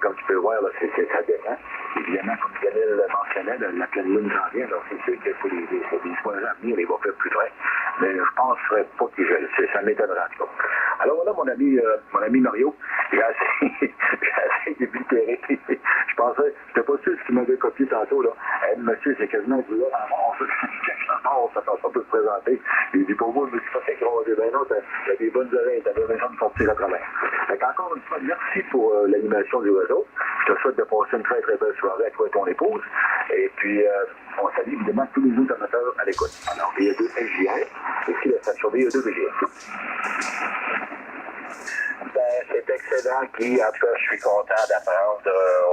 Comme tu peux voir, là, ça descend. Évidemment, comme Daniel mentionnait, la pleine lune s'en vient, alors c'est sûr qu'il faut des soins à venir, il va faire plus frais. Mais je penserais pas qu'il gèle, ça m'étonnerait en tout cas. Alors voilà, mon ami Mario, j'ai assez débutéré. Je pensais, j'étais pas sûr si tu m'avais copié tantôt, là. Monsieur, c'est quasiment du là en mort, ça peut se présenter. Il dit, pour moi, je me suis fait écraser. Ben non, t'as des bonnes oreilles, t'avais raison de sortir à travers. Fait encore une fois, merci pour l'animation du réseau. Je te souhaite de passer une très très belle soirée à toi et ton épouse. Et puis, on salue évidemment tous les autres amateurs à l'écoute. Alors, VE2 SJR, ici la station VE2 VGR. Ben, c'est excellent, Guy. En tout cas, je suis content d'apprendre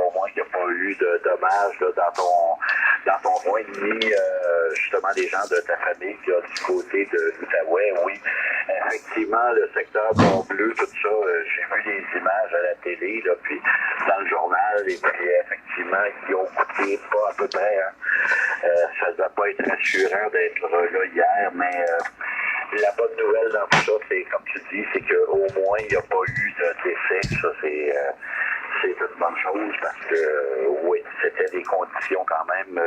au moins qu'il n'y a pas eu de dommages là, dans ton coin, ni justement des gens de ta famille qui du côté de l'Outaouais. Oui, effectivement, le secteur Mont-Bleu, tout ça, j'ai vu des images à la télé, là, puis dans le journal, et puis effectivement, ils ont coûté pas à peu près. Hein. Ça ne doit pas être rassurant d'être là hier, mais... la bonne nouvelle dans tout ça, c'est, comme tu dis, c'est qu'au moins, il n'y a pas eu de décès. Ça, c'est une bonne chose parce que, oui, c'était des conditions quand même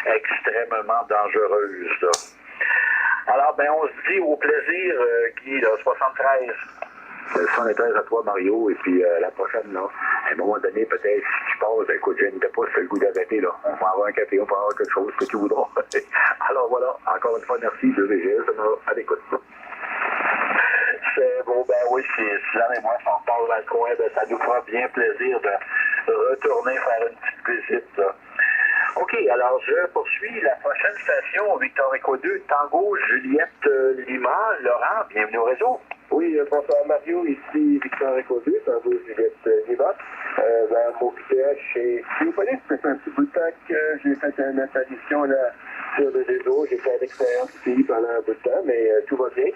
extrêmement dangereuses. Là. Alors, ben, on se dit au plaisir, Guy, là, 73. 73 à toi, Mario, et puis la prochaine, là, à un moment donné, peut-être, si tu passes, ben, écoute, je n'étais pas sur le goût d'arrêter, là. On va avoir un café, on va avoir quelque chose, ce que tu voudras. Alors voilà, encore une fois, merci de VGS, à l'écoute. C'est bon, ben oui, si Suzanne et moi, si on part dans le coin, ben, ça nous fera bien plaisir de retourner faire une petite visite. Là. OK, alors je poursuis. La prochaine station, Victor Echo 2, Tango, Juliette Lima. Laurent, bienvenue au réseau. Oui, bonsoir Mario, ici Victor Echo 2, Tango, Juliette Lima. Mon QTH chez Théopolis, ça fait un petit bout de temps que j'ai fait une apparition là, sur le réseau. J'ai fait à l'expérience ici pendant un bout de temps, mais tout va bien.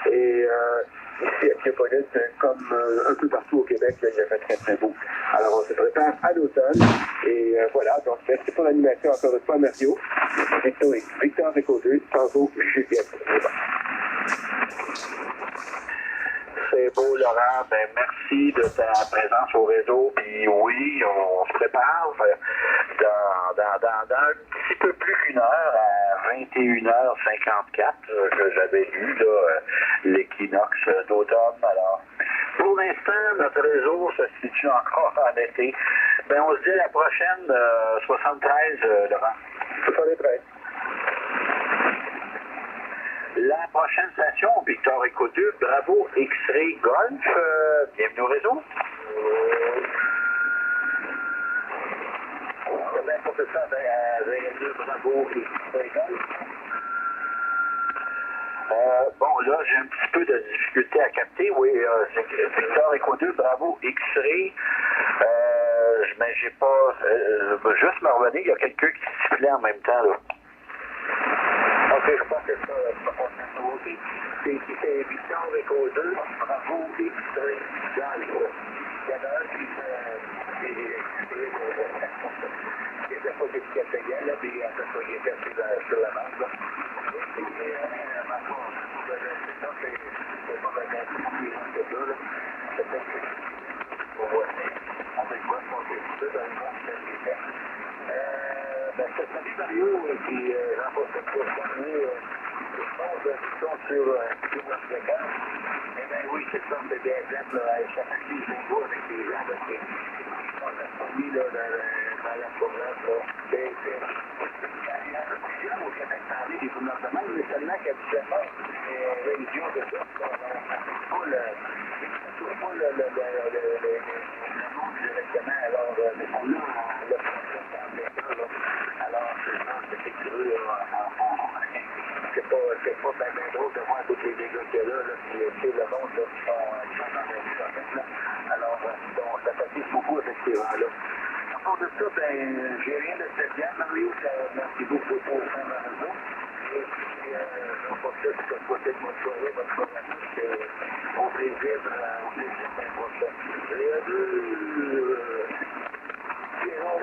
Et ici à Théopolis, comme un peu partout au Québec, il a fait très très beau. Alors on se prépare à l'automne. Et voilà, donc merci pour l'animation encore une fois Mario. Victor Echo 2, Tango, Juliette Lima. C'est beau, Laurent. Ben, merci de ta présence au réseau. Puis oui, on se prépare dans un petit peu plus qu'une heure, à 21h54. J'avais lu l'équinoxe d'automne. Alors, pour l'instant, notre réseau se situe encore en été. Ben, on se dit à la prochaine, 73, Laurent. 73. La prochaine station, Victor Echo 2, Bravo X-Ray Golf. Bienvenue au réseau. Pour que ça, Bravo X-Ray Golf. Bon, là, j'ai un petit peu de difficulté à capter. Oui, c'est Victor Echo 2, Bravo X-Ray. Mais j'ai pas... juste me revenir, il y a quelqu'un qui sifflait en même temps, là. OK, je pense que ça, c'est Victor Echo 2, Bravo X-Ray Golf. Il y en a un qui n'était pas d'étiquette légale, là, mais il était sur la bande, là. Et ma foi, c'est pas vraiment plus grand que ça, là. Peut-être qu'on voit avec quoi je pense que c'est ça dans le monde que j'ai fait. Cette année, Mario, qui remporte cette fois-ci, je pense qu'ils sont sur notre fréquence. Eh bien oui, c'est ça, c'est bien exemple, chaque année, je les vois avec les gens, parce qu'ils sont assombris dans la province, là. Il y en a plusieurs au Québec, parler des gouvernements de même, mais seulement qu'habituellement, les religions de ça, on ne trouve pas le monde directement, alors, mais on a le procès dans les cas, là. Alors, c'est sécureux, c'est pas bien drôle de voir tous les dégâts qu'il y a là, puis le monde, là, qui sont dans les choses, là. Alors, ça fatigue beaucoup avec ces gens-là. À part de ça, ben, j'ai rien de spécial, Mario, merci beaucoup pour faire ma réseau. Et puis, on va peut-être que ce soit peut-être votre soirée, votre programme, au plaisir la prochaine. Les deux, Gérard,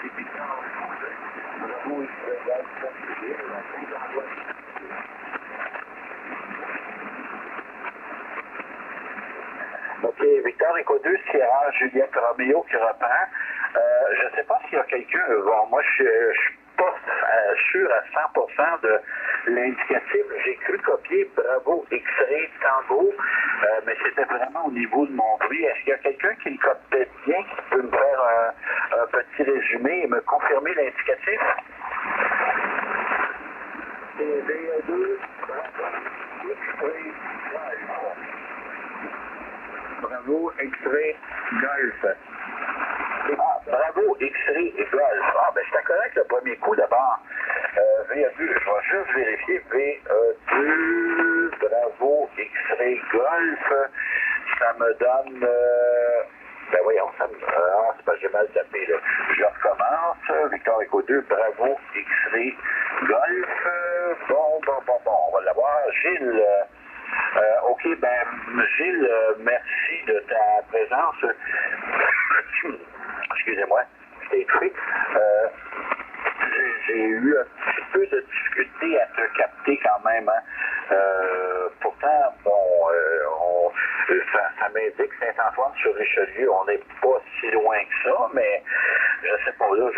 c'est Victor, Bravo, il se regarde, ça, c'est bien, la OK, Victor Echo 2, Sierra Juliette Romeo qui reprend. Je ne sais pas s'il y a quelqu'un. Bon, moi, je suis pas sûr à 100% de l'indicatif. J'ai cru copier Bravo X-Ray Tango, mais c'était vraiment au niveau de mon bruit. Est-ce qu'il y a quelqu'un qui le copie bien, qui peut me faire un petit résumé et me confirmer l'indicatif? C'est VA2, X-Ray Bravo, X-Ray Golf. Bravo, X-Ray et Golf. Ben, c'était correct le premier coup d'abord. VA2, je vais juste vérifier. VA2, Bravo, X-Ray Golf. Ça me donne... ben voyons, c'est parce que j'ai mal tapé, là. Je recommence. Victor Echo 2, Bravo, X-Ray Golf. Bon, on va l'avoir. Gilles... OK, ben, Gilles, merci de ta présence. Excusez-moi, j'étais étouffé. J'ai eu un petit peu de difficulté à te capter quand même. Hein. Pourtant, bon, ça m'indique Saint-Antoine-sur-Richelieu. On n'est pas si loin que ça, mais je sais pas, là,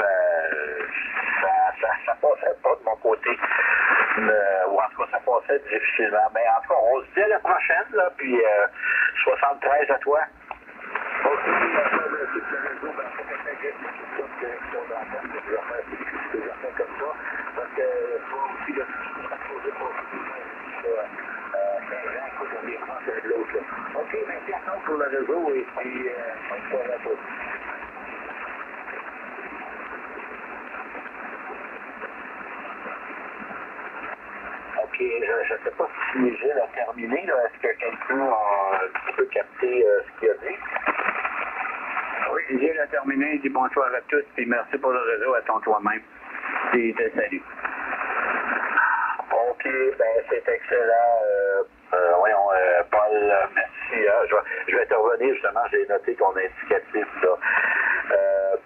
ça passait pas de mon côté. Ou en tout cas, ça passait difficilement. Mais en tout cas, on se dit à la prochaine, là, puis 73 à toi. OK, réseau et puis bonsoir à tous. OK, je ne sais pas si Gilles a terminé. Est-ce que quelqu'un a un petit peu capté ce qu'il a dit? Oui, Gilles a terminé. Il dit bonsoir à tous et merci pour le réseau. Attends toi-même. Et salut. OK, ben c'est excellent. Voyons, Paul, merci. Je vais te revenir justement, j'ai noté ton indicatif là.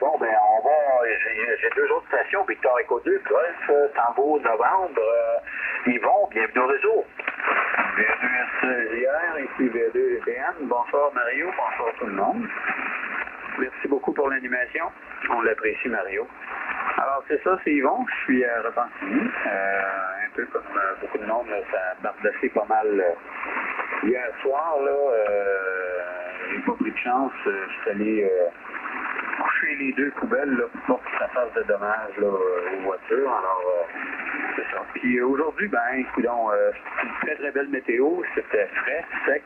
Bon, ben on va. J'ai deux autres stations, Victor Echo 2, Golf, Tambour, Novembre. Yvon, bienvenue au réseau. V2SJR, ici V2 GTN. Bonsoir Mario, bonsoir tout le monde. Merci beaucoup pour l'animation. On l'apprécie Mario. Alors c'est ça, c'est Yvon, je suis à Repentigny. Un peu comme beaucoup de monde, ça a bardassé pas mal hier soir. J'ai pas pris de chance. Je suis allé coucher les deux poubelles là, pour pas que ça fasse de dommages là, aux voitures. Alors c'est ça. Puis aujourd'hui, ben écoutons, c'est une très très belle météo. C'était frais, sec.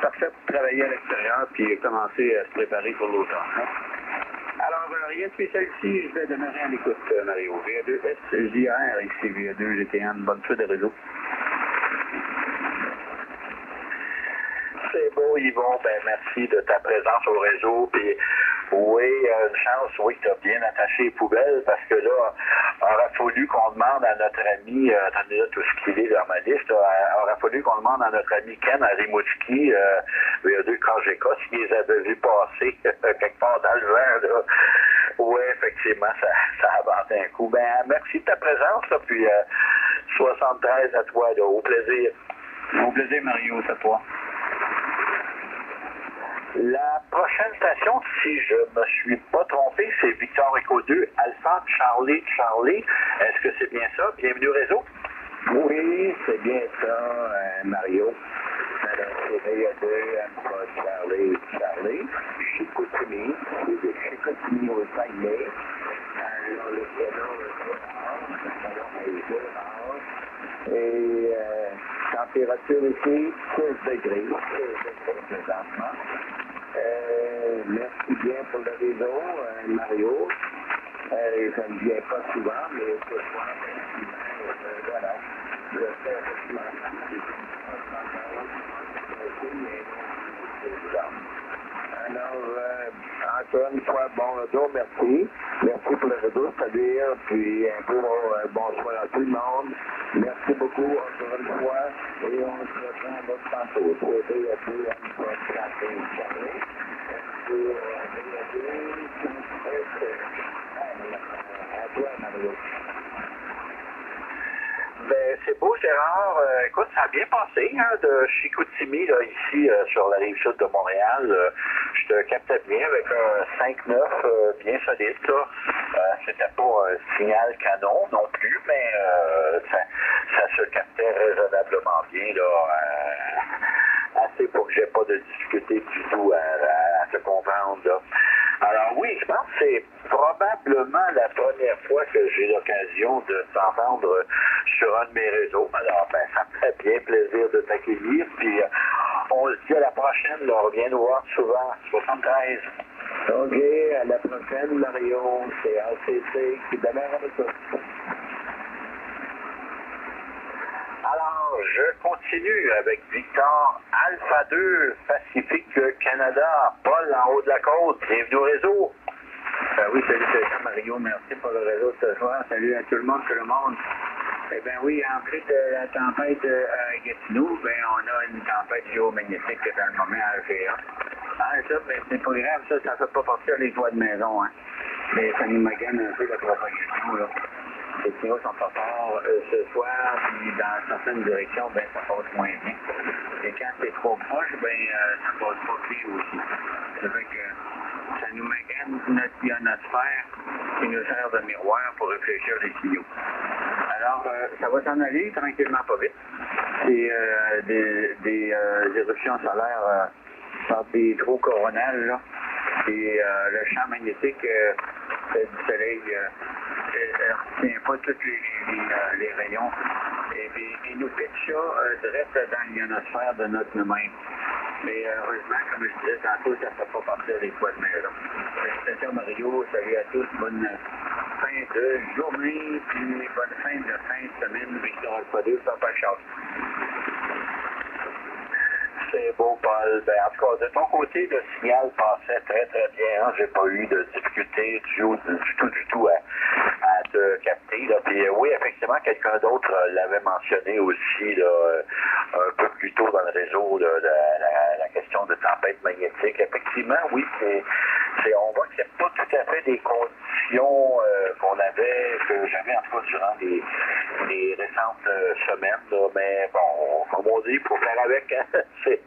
Parfait pour travailler à l'extérieur puis commencer à se préparer pour l'automne. Hein? Alors, rien de spécial ici, je vais demeurer à l'écoute, Mario. V2SJR, ici V2 GTN, bonne suite de réseau. C'est beau, Yvon. Ben, merci de ta présence au réseau. Puis, oui, une chance, oui, que tu as bien attaché les poubelles parce que là, aurait fallu qu'on demande à notre ami, attendez là tout ce qu'il est dans ma liste, aurait fallu qu'on demande à notre ami Ken à Rimouski, V2 KGK, s'il les avait vus passer quelque part dans le vent, là. Oui, effectivement, ça a vanté un coup. Ben, merci de ta présence, là, puis 73 à toi, là. Au plaisir. Au plaisir, Mario, c'est à toi. La prochaine station, si je me suis pas trompé, c'est Victor Echo 2, Alpha Charlie Charlie. Est-ce que c'est bien ça? Bienvenue au réseau. Oui, c'est bien ça, Mario. Alors, c'est V2, Alpha Charlie Charlie. Chicoutimi, c'est de Chicoutimi au Saguenay. Alors, le salon est et température ici, 16 degrés présentement. Merci bien pour le réseau, Mario. Ça ne vient pas souvent, mais ce soir, voilà. Je fais alors, encore une fois, bon retour, merci. Merci pour le retour, c'est-à-dire, puis un peu bonsoir à tout le monde. Merci beaucoup, encore une fois, et on se reprend votre tantôt. Souhaitez à tous une fois à toi, Mario. Ben, c'est beau, Gérard. Écoute, ça a bien passé, hein, de Chicoutimi, là, ici, sur la rive sud de Montréal. Je te captais bien avec un 5-9 bien solide, là. C'était pas un signal canon non plus, mais ça se captait raisonnablement bien, là. Assez pour que j'ai pas de difficulté du tout à te comprendre, là. Alors oui, je pense que c'est probablement la première fois que j'ai l'occasion de t'entendre sur un de mes réseaux. Alors, ben, ça me fait bien plaisir de t'accueillir. Puis, on se dit à la prochaine. Là, on revient nous voir souvent. 73. OK, à la prochaine, Mario. C'est ACC qui demeure avec toi. Alors, je continue avec Victor Alpha 2, Pacifique Canada. Paul, en haut de la côte. Bienvenue au réseau. Oui, salut, c'est Mario. Merci pour le réseau ce soir. Salut à tout le monde, Eh bien oui, en plus de la tempête à Gatineau, ben on a une tempête géomagnétique dans le moment à Algérie. Ah, ça, ben c'est pas grave, ça ne fait pas partir les toits de maison, hein. Mais ça nous magane un peu la propagation, là. Les signaux sont pas forts ce soir, puis dans certaines directions, ben ça passe moins bien. Et quand c'est trop proche, ben ça passe pas bien aussi. Ça fait que ça nous magane notre ionosphère qui nous sert de miroir pour réfléchir les signaux. Alors, ça va s'en aller tranquillement, pas vite. C'est des éruptions solaires par des trous coronales, là. Et le champ magnétique du soleil ne retient pas tous les rayons. Et il nous pitch ça direct dans l'ionosphère de notre nous-mêmes. Mais heureusement, comme je disais tantôt, ça ne fait pas partir des poids de maison. Félicitations Mario, salut à tous, bonne fin de journée, puis bonne fin de semaine, Victor Alpha 2, Papa Charles. C'est beau, Paul. Ben, en tout cas, de ton côté, le signal passait très, très bien. Hein? J'ai pas eu de difficulté du tout à te capter. Là. Puis, oui, effectivement, quelqu'un d'autre l'avait mentionné aussi là, un peu plus tôt dans le réseau, là, la question de tempête magnétique. Effectivement, oui, on voit qu'il n'y a pas tout à fait des conditions que j'avais en tout cas durant les récentes semaines. Là. Mais bon, comme on dit, il faut faire avec. Hein? C'est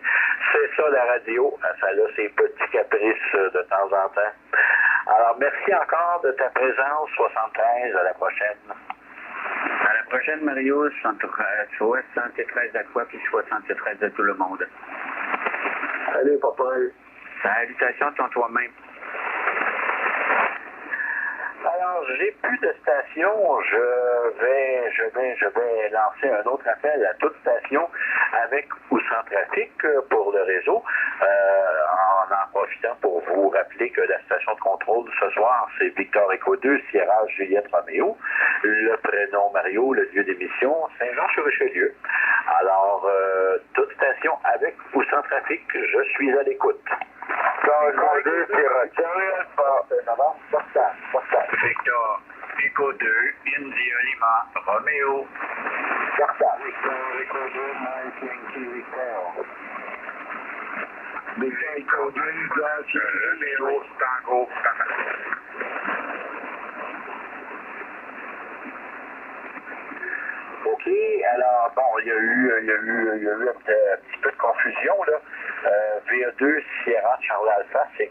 ça la radio, ça a ses petits caprices de temps en temps. Alors merci encore de ta présence, 73, à la prochaine. À la prochaine Mario, 73 à toi, puis 73 à tout le monde. Allez, papa. Salutations à toi-même. Alors, j'ai plus de station. Je vais lancer un autre appel à toute station avec ou sans trafic pour le réseau, en profitant pour vous rappeler que la station de contrôle ce soir, c'est Victor Echo 2, Sierra Juliette Roméo, le prénom Mario, le lieu d'émission, Saint-Jean-sur-Richelieu. Alors, toute station avec ou sans trafic, je suis à l'écoute. Victor Echo 2, Sierra Juliette Victor Echo 2, India Lima, Roméo. Victor Echo 2, Mike Yankee Victor. Victor Echo 2, Roméo, Tango, Papa. OK, alors bon, il y a eu un petit peu de confusion là. VA2 Sierra Charlie Alpha, c'est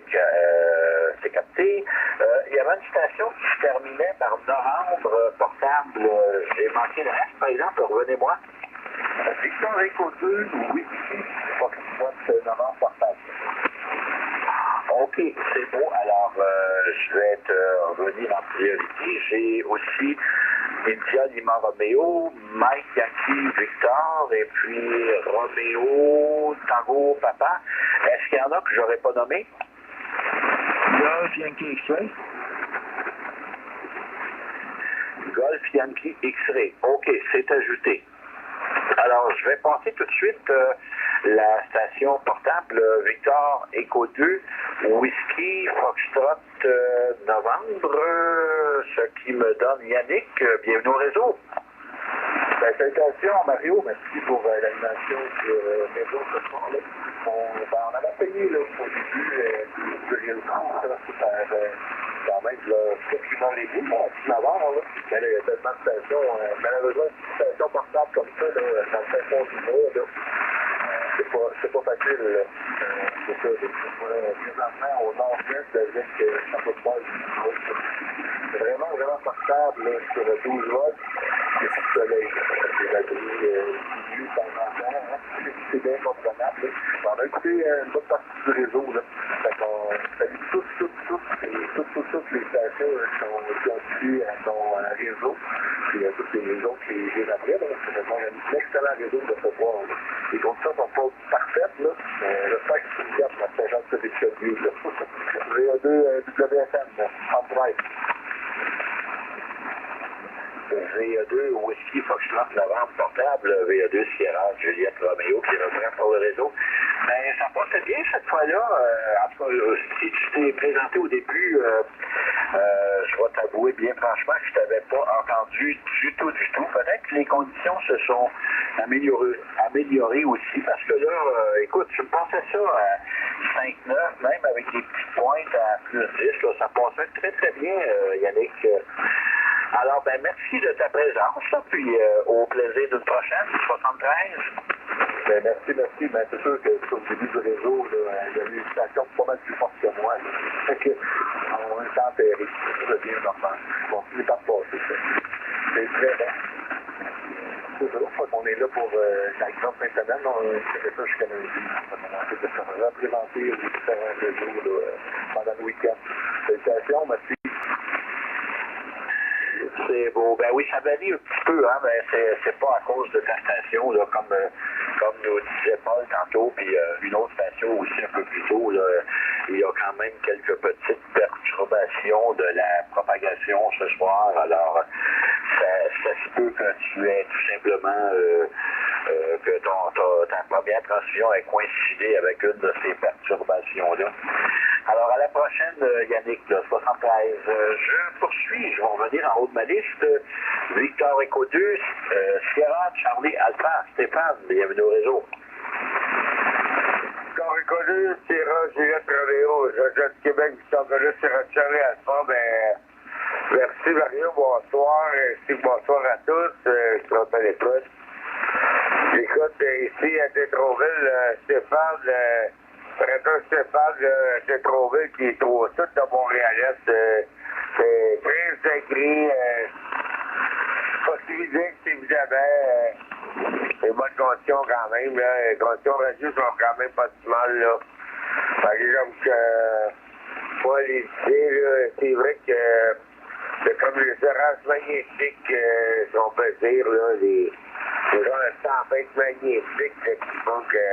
capté. Il y avait une station qui se terminait par novembre portable. J'ai manqué le reste, par exemple, revenez-moi. Victor Echo 2, oui, c'est novembre portable. OK, c'est beau. Alors, je vais te revenir en priorité. J'ai aussi India Lima Roméo, Mike Yankee Victor, et puis Roméo Tango Papa. Est-ce qu'il y en a que j'aurais pas nommé? Golf Yankee X-Ray. Golf Yankee X-Ray. OK, c'est ajouté. Alors, je vais passer tout de suite la station portable Victor Echo 2, Whisky Foxtrot novembre, ce qui me donne Yannick. Bienvenue au réseau. Ben, salutations Mario, merci pour l'animation du réseau ce soir. Là. On avait payé là, au début du réseau, quand même quelques heures et demie, 19 heures. Là. Mais là, il y a tellement de stations, malheureusement, une station portable comme ça, là, dans le fin fond du mois, là, c'est pas facile. C'est ça, présentement au nord-ouest de la ville, ça peut pas être. C'est vraiment portable là, sur 12 volts. Il y a plus de soleil. Les abris du de temps en temps. C'est bien comprenable. On a écouté une bonne partie du réseau. Là. Fait qu'on salue toutes les stations qui sont identifiées à son réseau. Puis toutes les autres qui viennent après. C'est vraiment un excellent réseau de ce soir. Les conditions sont pas parfaites. Là. J'espère que c'est une carte dans Saint-Jean-de-Richelieu. VA2 WFM en drive. VA2 Whisky Foxtrot novembre portable, VA2 Sierra Juliette Roméo qui reprend pour le réseau. Mais ça passait bien cette fois-là. En tout cas, si tu t'es présenté au début, je vais t'avouer bien franchement que je t'avais pas entendu du tout. Peut-être que les conditions se sont améliorées aussi, parce que là, écoute, tu me pensais ça à 5-9, même avec des petites pointes à plus 10, là, ça passait très très bien, Yannick. Alors, ben merci de ta présence, là, puis au plaisir d'une prochaine, 73. Ben, merci. Ben, c'est sûr que sur le début du réseau, là, il y a eu une station pas mal plus forte que moi. Fait que, on est enterré. C'est bien normal. Bon, c'est pas passé, ça. C'est très bien. C'est ça. On est là pour la grande fin de semaine. C'est ça jusqu'à lundi. On essaie de se représenter aux différents réseaux là, pendant le week-end. Salutations, merci. C'est beau. Ben oui, ça varie un petit peu, hein, mais c'est pas à cause de ta station, là, comme comme nous disait Paul tantôt, puis une autre station aussi un peu plus tôt, là, il y a quand même quelques petites perturbations de la propagation ce soir. Alors, ça se peut que tu aies tout simplement que ta première transfusion ait coïncidé avec une de ces perturbations-là. Alors, à la prochaine, Yannick, là, 73. Je poursuis, je vais revenir en haut de ma liste. Victor Echo 2, Sierra, Charlie, Alpha, Stéphane, bienvenue au réseau. Victor Echo 2, Sierra, Juliette Romeo, Jean-Jean de Québec, Victor Echo 2, Sierra, Charlie, Alpha, merci Mario, bonsoir, bonsoir à tous, je suis content à l'écoute. Écoute, ici à Tétroville, Stéphane, Président Stéphane Tétroville qui est trop sud de Montréal-Est, c'est très écrit, possibilité que évidemment, c'est bonnes conditions quand même, là, les conditions radieuses sont quand même pas si mal, là. Par exemple, que, moi, les idées, là, c'est vrai que c'est comme les oranges magnétiques, si on peut dire, là, les gens de tempêtes magnétiques qui font que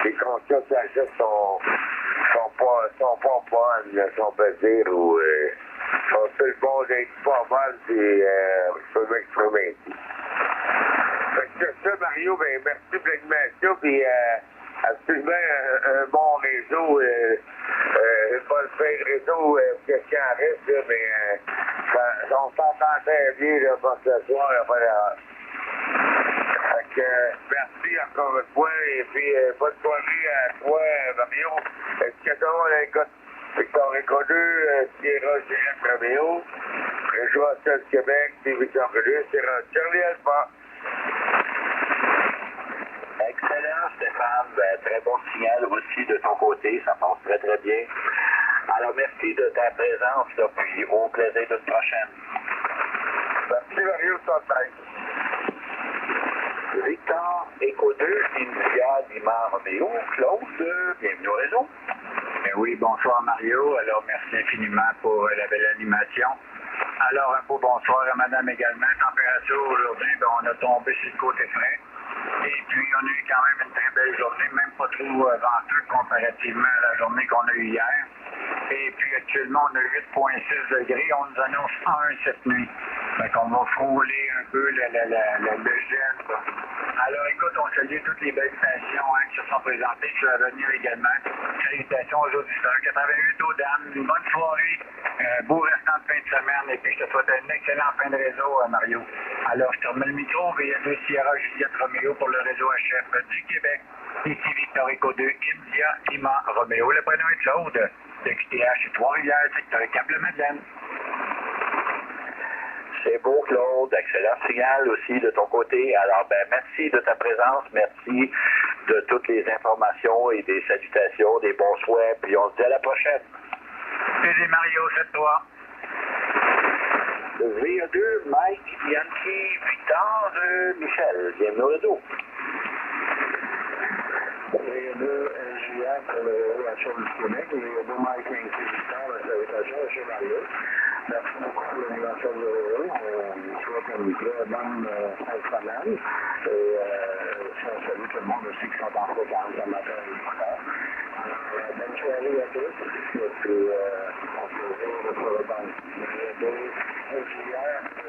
les conditions de sagesse sont pas bonnes, là, si on peut dire, ou sont sur le bon d'être pas bonnes, puis je peux m'exprimer. Fait que sur ça, Mario, ben merci pour l'animation, puis absolument un bon réseau, une bonne fin de réseau, question en reste, là, mais on s'entend très bien là, pour ce soir, voilà. Fait que merci encore une fois, et puis bonne soirée à toi, Mario. Est-ce que tout le monde a écouté Victor Echo 2, Sierra, Juliette Romeo, Réseau Astel Québec, c'est Victor Echo 2, Sierra, Charlie Alpha. Excellent, Stéphane. Très bon signal aussi de ton côté. Ça passe très, très bien. Alors, merci de ta présence, là, puis au plaisir d'une prochaine. Merci, Mario, Santaï. Victor, Echo 2, India, Lima, Romeo, Claude, bienvenue au réseau. Oui, bonsoir Mario. Alors, merci infiniment pour la belle animation. Alors, un beau bonsoir à madame également. Température aujourd'hui, on a tombé sur le côté frais. Et puis, on a eu quand même une très belle journée, même pas trop venteuse comparativement à la journée qu'on a eue hier. Et puis, actuellement, on a 8,6 degrés. On nous annonce 1 cette nuit. Fait qu'on va frôler un peu le gel. Alors, écoute, on salue toutes les belles stations qui se sont présentées sur l'avenir également. Salutations aux auditeurs. 88 aux dames. Une bonne soirée. Beau restant de fin de semaine. Et puis, je te souhaite une excellente fin de réseau, Mario. Alors, je te remets le micro. VA2 Sierra Juliette Romeo pour le réseau HF du Québec. Ici Victor Echo 2, India, Lima, Romeo. Le prénom est Claude. De QTH, Trois-Rivières, secteur Câble-Madeleine. C'est beau, Claude. Excellent signal aussi de ton côté. Alors, merci de ta présence. Merci de toutes les informations et des salutations, des bons souhaits. Puis on se dit à la prochaine. Salut Mario, c'est toi. VA2, Mike, Yankee, Victor, Michel. Bienvenue au réseau. VA2, LGA pour le HF du Québec. VA2, Mike, Yankee, Victor, la salutation, M. Mario. Merci beaucoup pour l'animation de l'Euro. On souhaite une très bonne fin de semaine. Et on salue tout le monde aussi qui sont en fréquence ce matin et tout tard. Bonne soirée à tous. Et puis, on se retrouve pour le banc. VA2, LGA,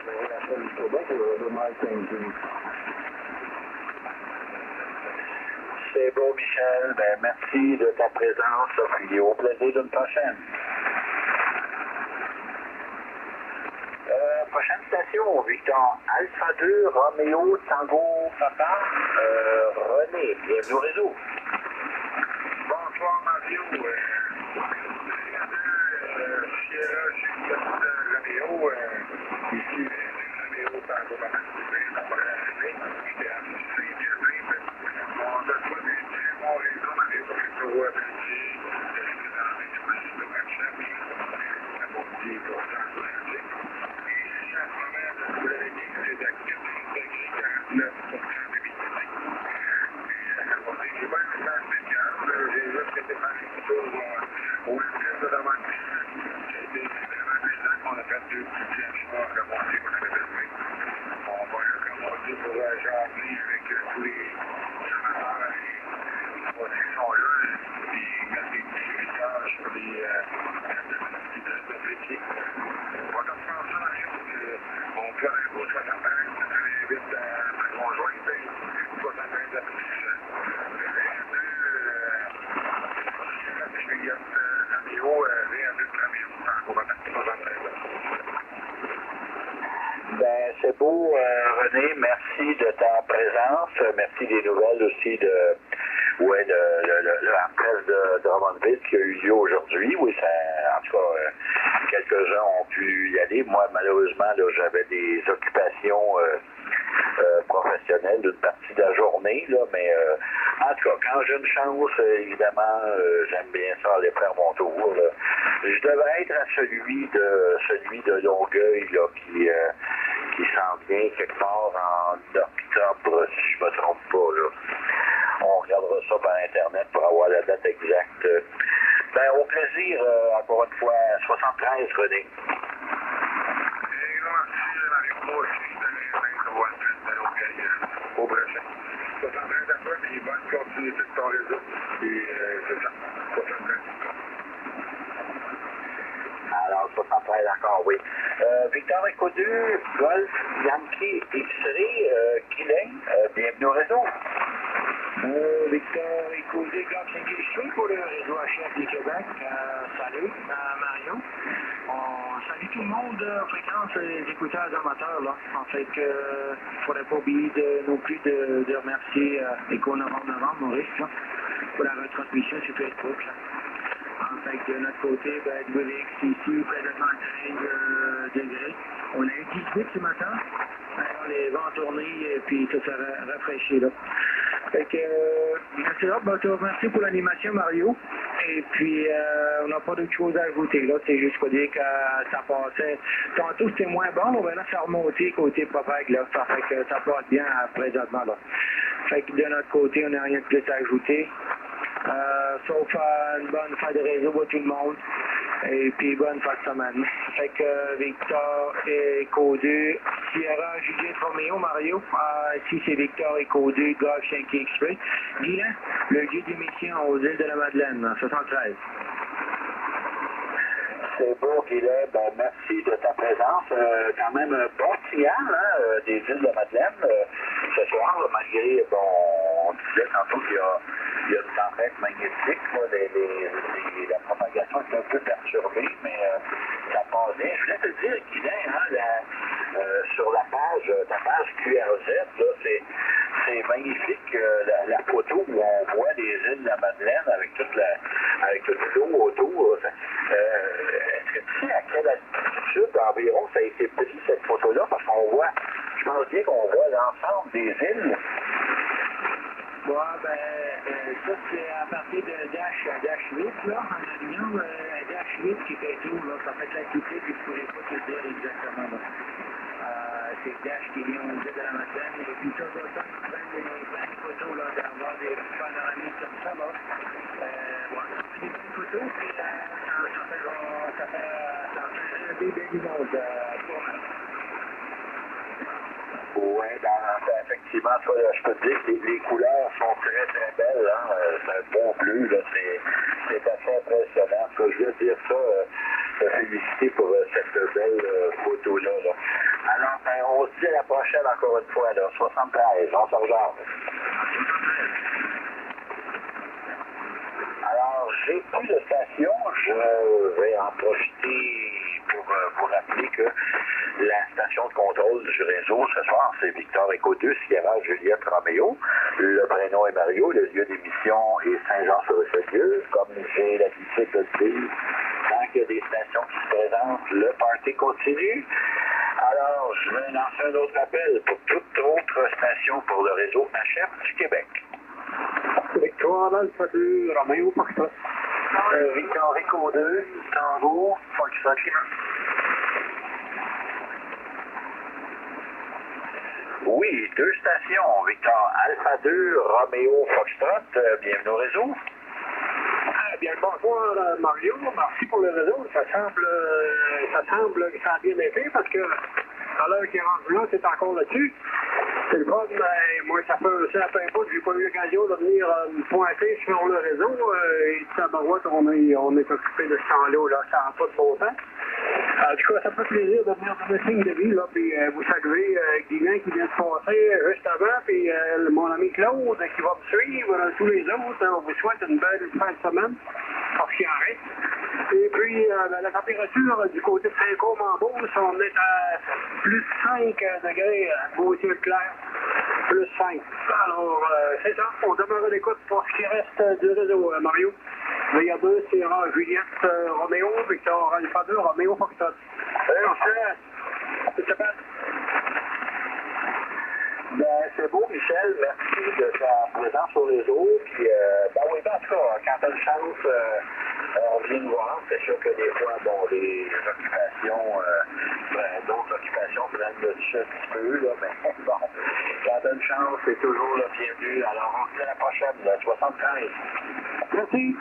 la HF du Québec, et VA2, Mike, Yankee. C'est beau, Michel. Merci de ta présence. Puis au plaisir d'une prochaine. Prochaine station, Victor. Alpha 2, Romeo, Tango, Papa, René. Bienvenue au réseau. Bonsoir, Mario. Sierra, Juliette Romeo, ici, Romeo, Tango, Papa, j'étais assisté, on se trouve des très bons réseaux dans les réseaux appréciés, je suis dans les touristes de Marchami, à mon petit pourtant pratique. Ici, en province, vous avez dit que c'est actif 49% d'humidité. On dit que j'ai pas un message spécial, j'ai juste été faire une chose au week-end de l'avant-midi. J'ai été vraiment plaisant qu'on a fait 2 petits pièges à remonter qu'on avait besoin. On va recommencer pour janvier avec tous les amateurs. faire un beau 60 ans, j'invite ma conjointe, 73 après-midi. Je suis Raméo, V1 Raméo, encore 73 ans. Ben, c'est beau, René. Merci de ta présence. Merci des nouvelles aussi de la presse de Drummondville qui a eu lieu aujourd'hui. Oui, ça, en tout cas, quelques-uns ont pu y aller. Moi, malheureusement, là, j'avais des occupations professionnelles d'une partie de la journée, là, mais en tout cas, quand j'ai une chance, évidemment, j'aime bien ça aller faire mon tour. Là. Je devais être à celui de Longueuil là, qui s'en vient quelque part en octobre, si je me trompe pas. Là. On regardera ça par Internet pour avoir la date exacte. Ben, au plaisir, encore une fois, 73, René. Et merci, Mario. Moi aussi, je te laisse de Longueuil au prochain. 73 à toi, puis bonne continuité de ton réseau. Puis, c'est ça, 73. Alors, 73 encore, oui. Victor Écodu, Golf, Yankee, X-Ray, Guilain, bienvenue au réseau. Victor Écoudé, Golf Yankee X-Ray pour le réseau HF du Québec. Salut, Mario. On salue tout le monde fréquence les écouteurs amateurs. Là. En fait, il ne faudrait pas oublier non plus de remercier Éco-Novembre, Maurice, là, pour la retransmission sur Facebook. Là. En fait, de notre côté, WX ici, présentement à 13 degrés. On a eu 18 ce matin. Alors, les vents tournés, puis ça s'est rafraîchi là. Fait que, c'est là, je te remercie pour l'animation, Mario. Et puis, on n'a pas d'autre chose à ajouter là. C'est juste pour dire que ça passait. Tantôt, c'était moins bon, mais là, ça a remonté côté Popec, là. Ça fait que ça passe bien présentement, là. Fait que de notre côté, on n'a rien de plus à ajouter. Sauf une bonne fête de réseau à tout le monde. Et puis bonne fête de semaine. Fait que Victor Écodu, Sierra, Juliette Roméo, Mario. Ici c'est Victor Écodu, Golf Yankee X-Ray. Guilain, le lieu d'émission aux îles de la Madeleine, 73. C'est beau, Guilain. Ben, merci de ta présence. Quand même un bon signal hein, des îles de la Madeleine. Ce soir, là, malgré, bon, on disait tantôt qu'il y a une tempête magnétique, là, la propagation est un peu perturbée, mais ça passe bien. Je voulais te dire, Guilain, hein, sur ta page QRZ, là, c'est magnifique la photo où on voit les îles de la Madeleine avec toute l'eau autour. Est-ce que tu sais à quelle altitude environ ça a été pris cette photo-là? Parce qu'on voit, je pense bien qu'on voit l'ensemble des îles. Ouais, ça c'est à partir de Dash 8, là, en avion, Dash 8 qui fait tout, là, ça fait l'altitude, puis je ne pourrais pas te dire exactement, là. C'est Dash qui vient aux îles de la Madeleine, et puis ça doit être plein de photos, là, d'avoir des panoramiques comme ça, là. Ouais, des belles photos, puis ça fait un bébé du monde, pour moi. Oui, effectivement, toi, je peux te dire que les couleurs sont très, très belles. Hein? C'est un beau bleu, là, c'est assez impressionnant. Je veux dire ça, féliciter pour cette belle photo-là. Là. Alors, on se dit à la prochaine encore une fois, là, 73, on se rejoint. Alors, j'ai plus de station, je vais en profiter pour vous rappeler que la station de contrôle du réseau ce soir, c'est Victor Écodu, Sierra, Juliette Roméo. Le prénom est Mario, le lieu d'émission est Saint-Jean-sur-le-Chaudieu. Comme j'ai l'habitude de le dire, tant qu'il y a des stations qui se présentent, le party continue. Alors, je vais lancer un autre appel pour toute autre station pour le réseau HF du Québec. Victoire, Alpha 2, Roméo, Foxtrot. Victor Écodu, Tango, Foxtrot. Oui, 2 stations. Victor Alpha 2, Roméo, Foxtrot. Bienvenue au réseau. Bien le bonsoir, Mario. Merci pour le réseau. Ça semble que ça a bien été parce que à l'heure qu'il est rendu là, c'est encore là-dessus. C'est le fun, mais moi, ça fait un peu que j'ai pas eu l'occasion de venir me pointer sur le réseau. Et de Tabarouette, on est occupé de ce temps-là. Là. Ça n'a pas de bon temps. En tout cas, ça fait plaisir de venir donner signe de vie, là, puis vous saluer Guylain qui vient de passer juste avant, puis mon ami Claude qui va me suivre, tous les autres, on vous souhaite une belle fin de semaine, parce qu'il en reste. Et puis, la température du côté de Saint-Côme-en-Beauce, on est à plus 5 degrés, beau ciel clair, plus 5. Alors, c'est ça, on demeure à l'écoute pour ce qui reste du réseau, Mario. VA2, Sierra, Juliette, Roméo, Victor, Alpha 2, Roméo, Foxtrot. Ben, c'est beau, Michel. Merci de ta présence sur les réseau. Puis, ben oui, en tout cas, quand tu as une chance, on vient nous voir. C'est sûr que des fois, bon, les occupations, d'autres occupations prennent le dessus un petit peu, là, mais bon, quand tu as une chance, c'est toujours le bienvenu. Alors, on se dit à la prochaine, là, 73. Merci.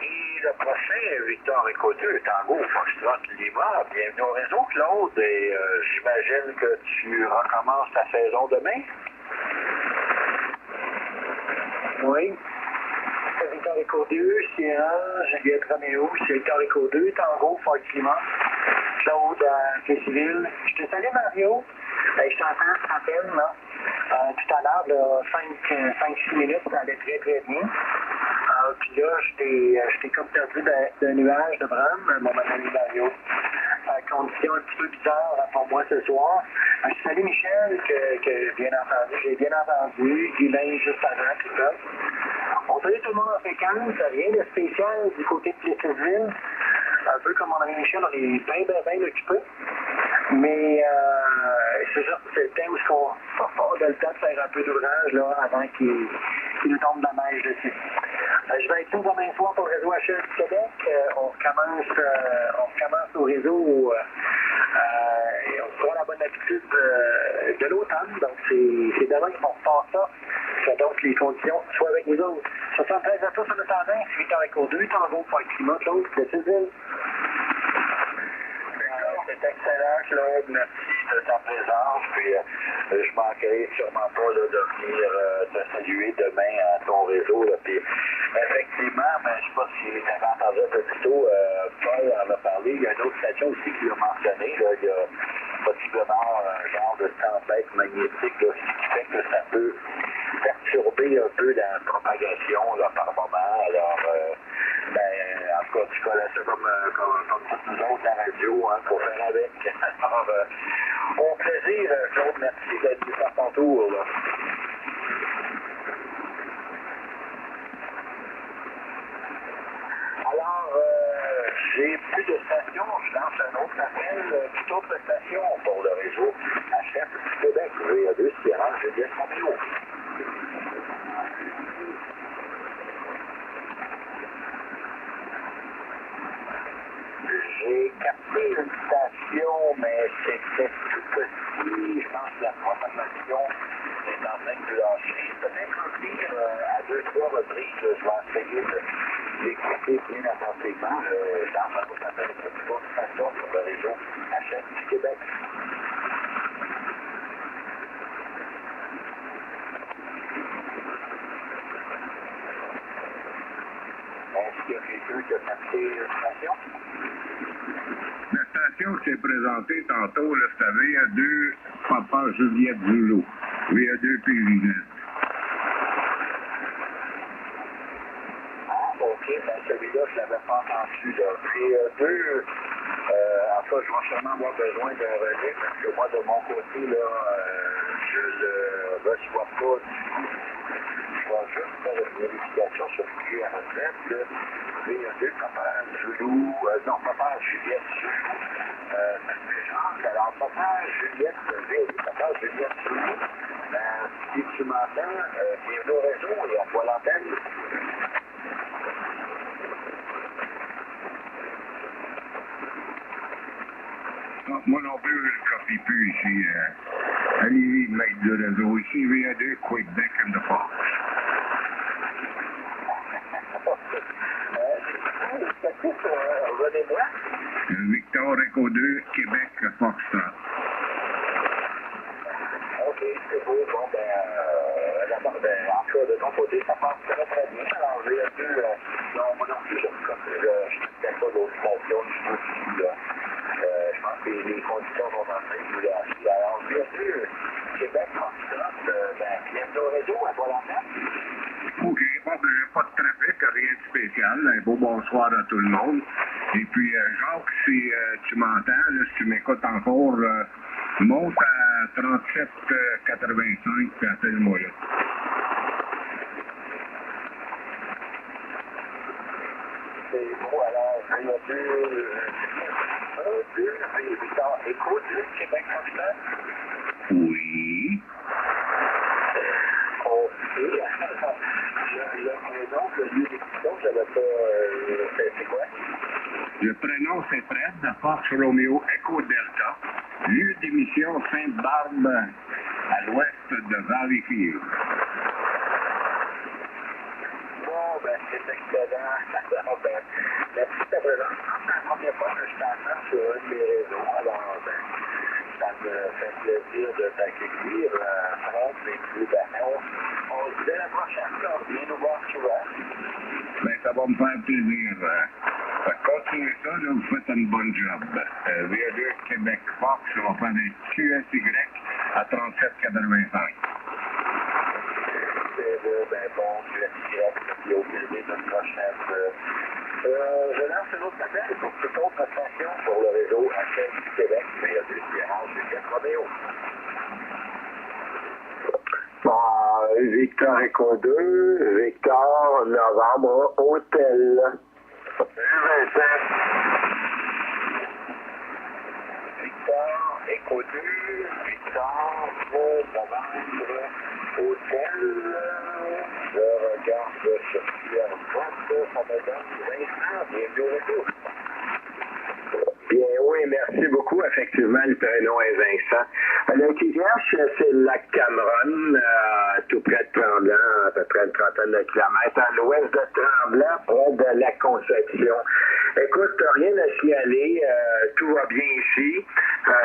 Et le prochain, Victor Éco 2, Tango, Foxtrot, Lima. Bienvenue au réseau, Claude. Et j'imagine que tu recommences ta saison demain? Oui. Victor Éco 2, Sierra, Juliette Roméo, c'est Victor Éco 2, Tango, Fort Climat, Claude à Civil. Je te salue, Mario. Je t'entends en antenne, là. Tout à l'heure, 5-6 minutes, ça allait très très bien. Puis là, j'étais comme perdu d'un nuage de brume, mon ami Mario. Condition un petit peu bizarre pour moi ce soir. Je salue Michel, que j'ai bien entendu, Guylain juste avant, tout ça. On salue tout le monde en fréquence, rien de spécial du côté de Plessisville. Un peu comme mon ami Michel, on est bien occupés. Mais c'est ça, c'est le temps où on a le temps de faire un peu d'ouvrage là, avant qu'il nous tombe de la neige dessus. Je vais être là demain soir pour le réseau HL du Québec. On recommence au réseau et on prend la bonne habitude de l'automne. Donc c'est demain qu'on repart ça. Donc les conditions soient avec nous autres. 73 à tous en attendant, c'est Victor Éco 2, Tango pour le climat, Claude, de Civil. C'est excellent, Claude. Merci de ta présence. Puis, je manquerai sûrement pas là, de venir te saluer demain à ton réseau. Là. Puis, effectivement, je ne sais pas si tu avais entendu un peu plus tôt, Paul en a parlé. Il y a une autre station aussi qui l'a mentionné. Là. Il y a possiblement un genre de tempête magnétique, là, ce qui fait que ça peut perturber un peu la propagation là, par moment. Alors, en tout cas, tu connais ça comme toutes nous autres, la radio, hein, pour faire avec. Alors, au plaisir, Claude, merci d'être venu faire ton tour. Là. Alors, j'ai plus de stations, je lance un autre appel, toute autre station pour le réseau HF du Québec, VA2, Sierra, Juliette Roméo. J'ai capté une station, mais c'était tout petit. Je pense que la programmation est en train de lâcher. Peut-être revenir à 2-3 reprises. Je vais essayer de l'écouter bien attentivement. Dans un autre appel, une autre station sur le réseau HF du Québec. Est-ce qu'il y a quelqu'un qui a capté une station? La station qui s'est présentée tantôt, là, c'était VA2 Papa Juliette Zulu. VA2 Périnette. Ah, ok, celui-là, je ne l'avais pas entendu. Là. VA2, en fait, je vais sûrement avoir besoin d'un relais parce que moi, de mon côté, là, je le reçois pas du tout. Je vais juste faire une vérification sur le pied à retraite. VA2, Papa Zulu, non, Papa Juliette Zulu. Alors, Papa Juliette, Papa Juliette Zulu, si tu m'entends, bienvenue au réseau et on voit l'antenne. Moi non plus, je ne copie plus ici. Allez-y, maître de réseau. Ici, VA2, Quebec and the Fox. Revenez-moi. Victor Éco 2, Québec, Foxtrot. OK, c'est beau. Bon, en tout cas, cas, de ton côté, ça passe très très bien. Alors, j'ai un peu, non, moi non plus, je fais pas d'autorisation du tout ici, là. Je pense que les conditions sont en train de nous lâcher. Alors, j'ai un peu, Québec, bienvenue au réseau, à toi la place. OK, bon, ben, pas de trafic, rien de spécial. Un beau bonsoir à tout le monde. Et puis, Jacques, si tu m'entends, là, si tu m'écoutes encore, monte à 37,85 puis appelle-moi là. C'est beau, alors, j'ai un peu, Victor, écoute, Québec, Montréal. Oui. OK. Le prénom, le lieu d'émission, je n'avais pas, c'est quoi? Le prénom, c'est Fred, de Fox Romeo Echo Delta, lieu d'émission Sainte-Barbe, à l'ouest de Valleyfield. Bon, ben, c'est excellent. Alors, ben, merci de ta présence. C'est la première fois que je t'entends sur un de mes réseaux. Alors, ben, ça me fait plaisir de t'accueillir, Franck, et puis, ben, on se dit à la prochaine, là. Viens nous voir souvent. Ben, ça va me faire plaisir. Fait que continuez ça, là, vous faites une bonne job. VA2 Québec Fox, on va faire des QSY à 37,85. Ben bon, je vais puis au plaisir d'une prochaine. Je lance une autre appel pour toute autre station sur le réseau HL du Québec, mais il y a deux différences, c'est Romeo. Bon, Victor Echo 2, Victor, novembre, hôtel. Vincent. Victor Echo 2, Victor, novembre, hôtel. Je regarde sur QR code, ça me donne Vincent, bienvenue au retour. Bien, oui, merci beaucoup. Effectivement, le prénom est Vincent. Le QGH, c'est le lac Cameron, tout près de Tremblant, à peu près une trentaine de kilomètres à l'ouest de Tremblant, près de la Conception. Écoute, rien à signaler, tout va bien ici.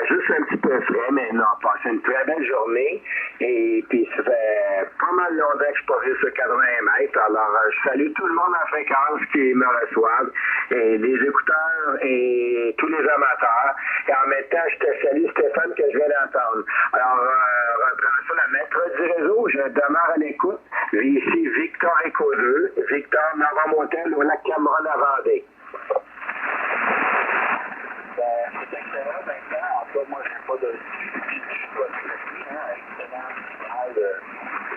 Juste un petit peu frais, mais non, passé une très belle journée. Et puis, ça fait pas mal longtemps que je suis passé sur 80 mètres. Alors, je salue tout le monde en fréquence qui me reçoivent, et les écouteurs et tous les amateurs. Et en même temps, je te salue Stéphane que je viens d'entendre. Alors, reprends ça, la maître du réseau, je demeure à l'écoute. Ici, Victor Echo 2, Victor Novembre Hôtel au lac Cameron à Vendée. C'est excellent, Vincent. En tout cas, moi, je n'ai pas de je suis pas très excellent journal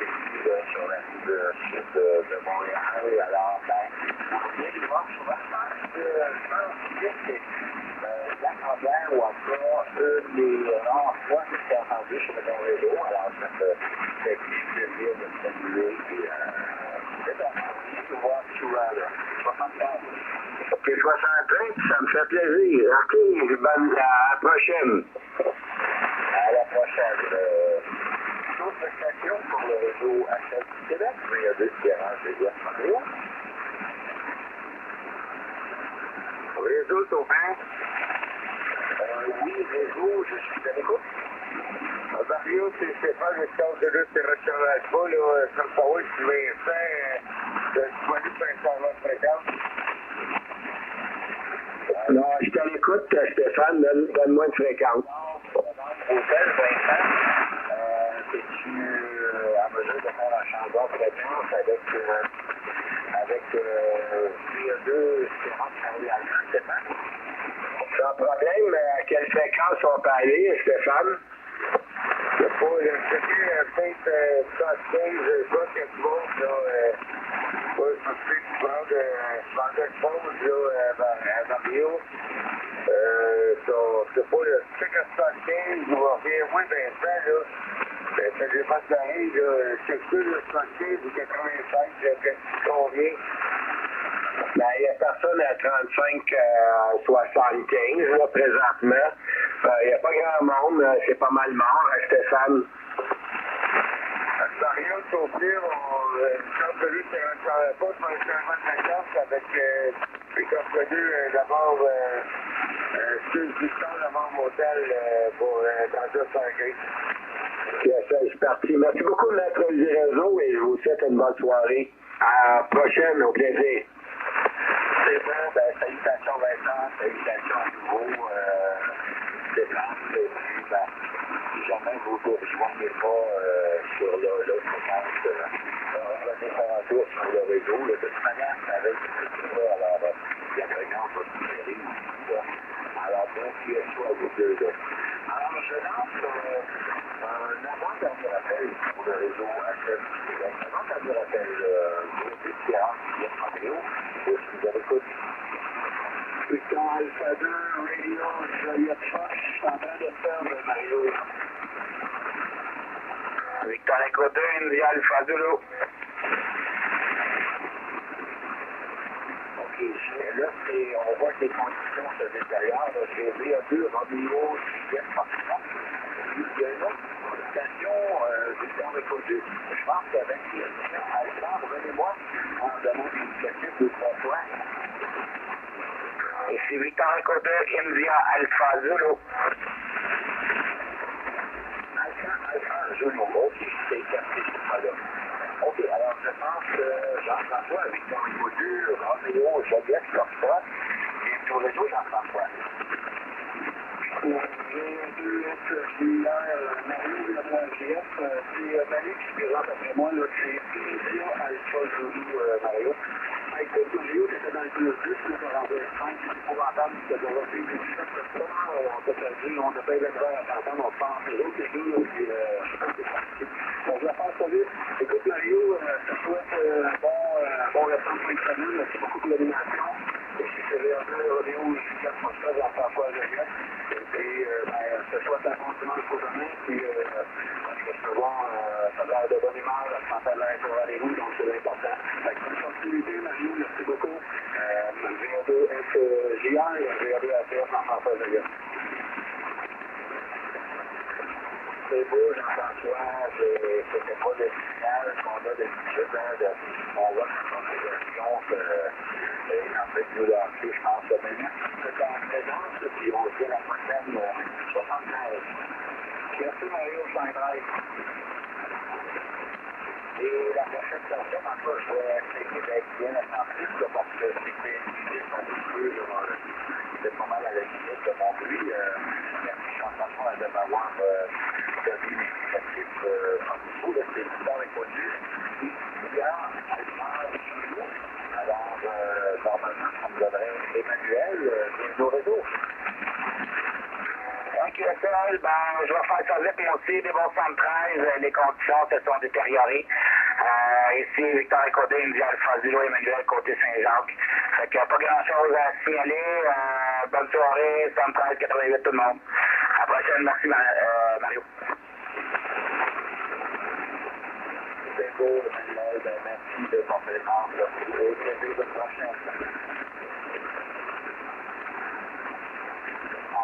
ici sur la rive sud de Montréal. Alors, ben, on vient de voir souvent, je pense que c'est la campagne ou encore une des rares fois que je t'ai entendu sur ton réseau. Alors, ça me fait plaisir de te saluer et c'est bon, on vient de voir souvent, là. 75. OK, 65, ça me fait plaisir. OK, bonne, à la prochaine. À la prochaine. D'autres stations pour le réseau HL du Québec, il y a deux différences de Romeo. Réseau, Taupin? Oui, réseau, je suis à l'écoute. Mario, c'est Stéphane, je sors de là, c'est restaurant pas, là, sans savoir si tu veux faire, tu vas aller sur un fréquence. Non, je suis à l'écoute, Stéphane, donne-moi une fréquence. Hôtel Vincent, es-tu à mesure de faire un changement de fréquence avec VA2 différentes carrières, Stéphane? Sans problème, à quelle fréquence on peut aller, Stéphane? Je sais pas, peut-être 75, je vois que tu montes, là, je sais que tu prends de pause, là, à Mario. Je sais pas, tu sais que 75, on va revenir, oui, Vincent, là, ça dépend de pareil, là, c'est sûr, le 75 ou 85, combien? Ben, il n'y a personne à 35 à 75, là, présentement. Il n'y a pas grand monde, c'est pas mal mort, Stéphane. Mario, au pire, quand celui qui ne pas sur un changement de fréquence avec les comprenus d'abord sur Victor Novembre Hôtel pour dans le 5. C'est parti. Merci beaucoup de mettre du réseau et je vous souhaite une bonne soirée. À la prochaine, au plaisir. C'est bon, ben, salutations Vincent, salutations à nouveau, Stéphane, et puis, ben, si jamais vous ne rejoignez pas sur l'autre fréquence, revenez faire un tour sur le réseau. De toute manière, ça va être ça, alors la fréquence va se gérer aussi. Alors, bon, qui est soit vous deux là. Alors, je lance un avant-dernier appel pour le réseau HF Québec. Avant-dernier appel, groupe différent qui vient de Montréal. Je vous écoute. Victor Alpha 2, Radio, Joliette Fox, je suis en train de faire le Mario. Victor Echo 2, India Alpha 2, là. OK, là, on voit que les conditions se détériorent. J'ai VA2, Romeo, Juliette Fox. Il y a une autre station Victor Echo 2. Je pense qu'avec Alpha, revenez-moi, on demande une initiative 2-3 fois. Ici Victor Echo 2, India Alpha Zulu. Alpha Zulu, ok, c'est capté ce pas là. Ok, alors je pense que Jean-François, Victor Echo 2, Romeo, Joliette, Foxtrot, et tout le réseau Jean-François. Marie, c'est Marie qui se présente après moi, là, c'est India Alpha Zulu, Mario. Écoute, Mario, c'était dans le plus 10, là, dans le 5, c'est épouvantable, c'était de refaire des choses comme ça, on t'a perdu, on n'a pas eu le droit à t'entendre, on pense les autres, les deux, puis je sais pas si c'est parti. Bon, je vais faire ça vite. Écoute, Mario, je te souhaite un bon restant de fin de semaine, merci beaucoup pour l'animation. Et si c'est VA2, Rodéo, Juliette, François, Jean-François, Juliette, et je te souhaite un bon dimanche pour demain, puis je vais voir, ça a l'air de bonne humeur, la santé a l'air pour aller où, donc c'est l'important. Fait que bonne continuité, Mario, merci beaucoup. VA2 FJR et VA2 ATF en François Juliette. C'est beau, Jean-François, c'était pas le signal qu'on a d'habitude, on va dans son évaluation, et en fait, nous lancer, je pense, maintenant, c'est en présence, puis on se dit la prochaine 73. Merci Mario, 113. Et la prochaine station, en tout cas, je vais essayer d'être bien attentif, parce que c'était un peu, c'est pas mal à la limite de mon bruit. Merci Jean-François de m'avoir donné l'initiative en dessous. C'est Victor Echo 2. Il y a Alpha Zulu. Alors, normalement, on me donnerait Emmanuel, bienvenue au réseau. Ok, seul, ben, je vais faire ça vite, moi aussi, des bons 73, les conditions se sont détériorées. Ici, Victor Echo 2, India Alpha Zulu, Emmanuel, côté Saint-Jacques. Fait qu'il n'y a pas grand-chose à signaler. Bonne soirée, 73, 88 tout le monde. À la prochaine, merci Mario. C'est beau, Emmanuel, ben, merci de ton présence. Et plaisir de la prochaine.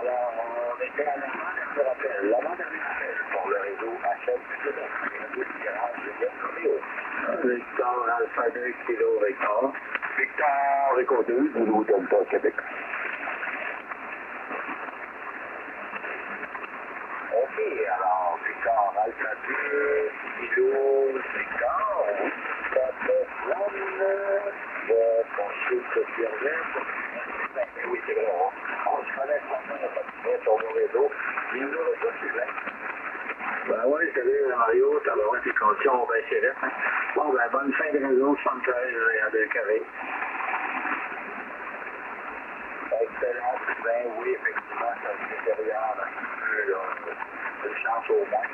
Alors, on était à l'avant-dernier appel. L'avant-dernier appel pour le réseau HF Québec. Le garage de Romeo. Victor Alpha 2 Kilo Victor. Victor Echo 2, Zulu Delta Québec. Ok, alors Victor Alpha 2, Kilo Victor. Top 1, consulte Pierre. Oui, c'est vrai, on se connaît maintenant, on n'a pas de prêt sur nos réseaux. Bienvenue au réseau, c'est vrai. Ben oui, salut Mario, ça va voir tes conditions bien serrées. Hein? Bon, ben bonne fin de réseau, 73 à 2 carrés. Excellent, ben oui, effectivement, ça se détériore un peu, là. Une chance au moins,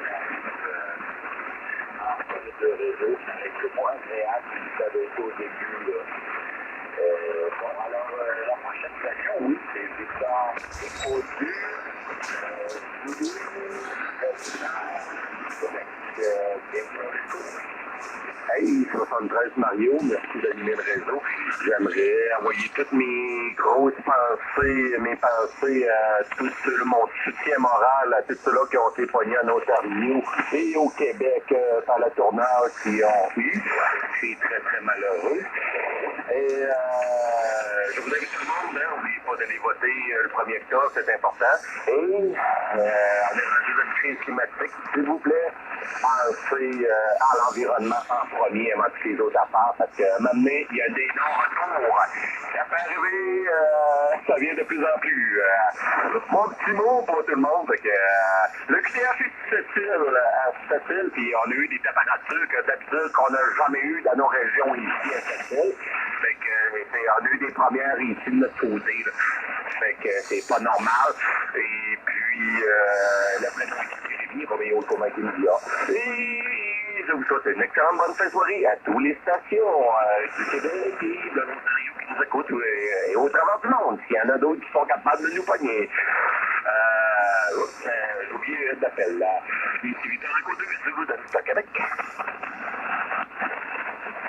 en fait, de réseau, ça reste moins agréable que ça avait été au début, là. Bon, alors, la prochaine station, oui, c'est Victor Echo 2, Hey, 73 Mario, merci d'animer le réseau. J'aimerais envoyer toutes mes grosses pensées, à tout mon soutien moral à tous ceux-là qui ont été pognés en Ontario et au Québec par la tournage qui ont eu. C'est très, très malheureux. Et je vous invite tout le monde, hein, n'oubliez pas d'aller voter le 1er octobre, c'est important. Et on est rendu dans une crise climatique. S'il vous plaît, pensez à l'environnement en premier avant toutes les autres affaires, parce que maintenant, il y a des non-retours. Ça peut arriver, ça vient de plus en plus. Mon petit mot pour tout le monde, c'est que le QTH est susceptible, puis on a eu des températures que d'habitude qu'on n'a jamais eu dans nos régions ici à cette île. Fait que on a eu des premières ici de notre côté. Là. Fait que c'est pas normal. Et puis la prédictivité va bien autour de média. Et je vous souhaite une excellente bonne fin de soirée à tous les stations du Québec et de l'Ontario qui nous écoutent et au travers du monde. S'il y en a d'autres qui sont capables de nous pogner. J'ai oublié l'appel là. C'est Victor Côté, monsieur, de Québec.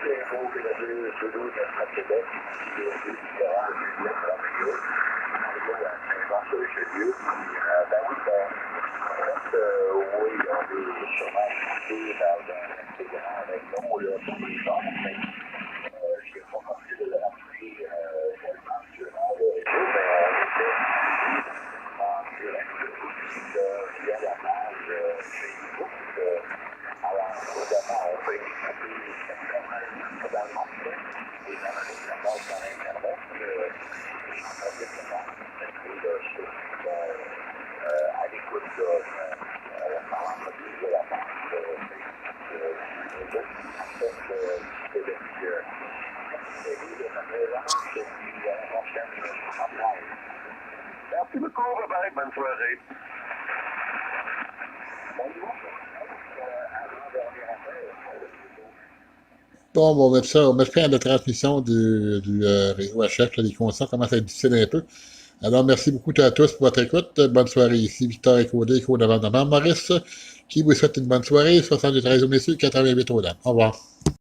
C'est beau que la ville se loue à Québec, qui est différent du Québec à Saint-Jean-sur-Richelieu. Ben oui, en fait, oui, on est sûrement invité dans un assez grand réseau, là, sur les gens, mais je n'ai pas pensé de le rappeler tellement durant le réseau, mais on était en direct via la page Facebook. Alors, évidemment, on peut écouter dans le monde, et dans la base dans l'Internet, j'en profite à l'écoute par l'entreprise de la page Facebook, en fait, Québec, de sa présence, et puis à la prochaine campagne. Merci beaucoup, bye-bye, bonne soirée. Bon, on va mettre fin à la transmission du réseau HF. Les conditions commencent à être difficiles un peu. Alors, merci beaucoup à tous pour votre écoute. Bonne soirée ici. Victor Écodé, Éco-Devant Maurice, qui vous souhaite une bonne soirée. 73 au messieurs, 88 au dames. Au revoir.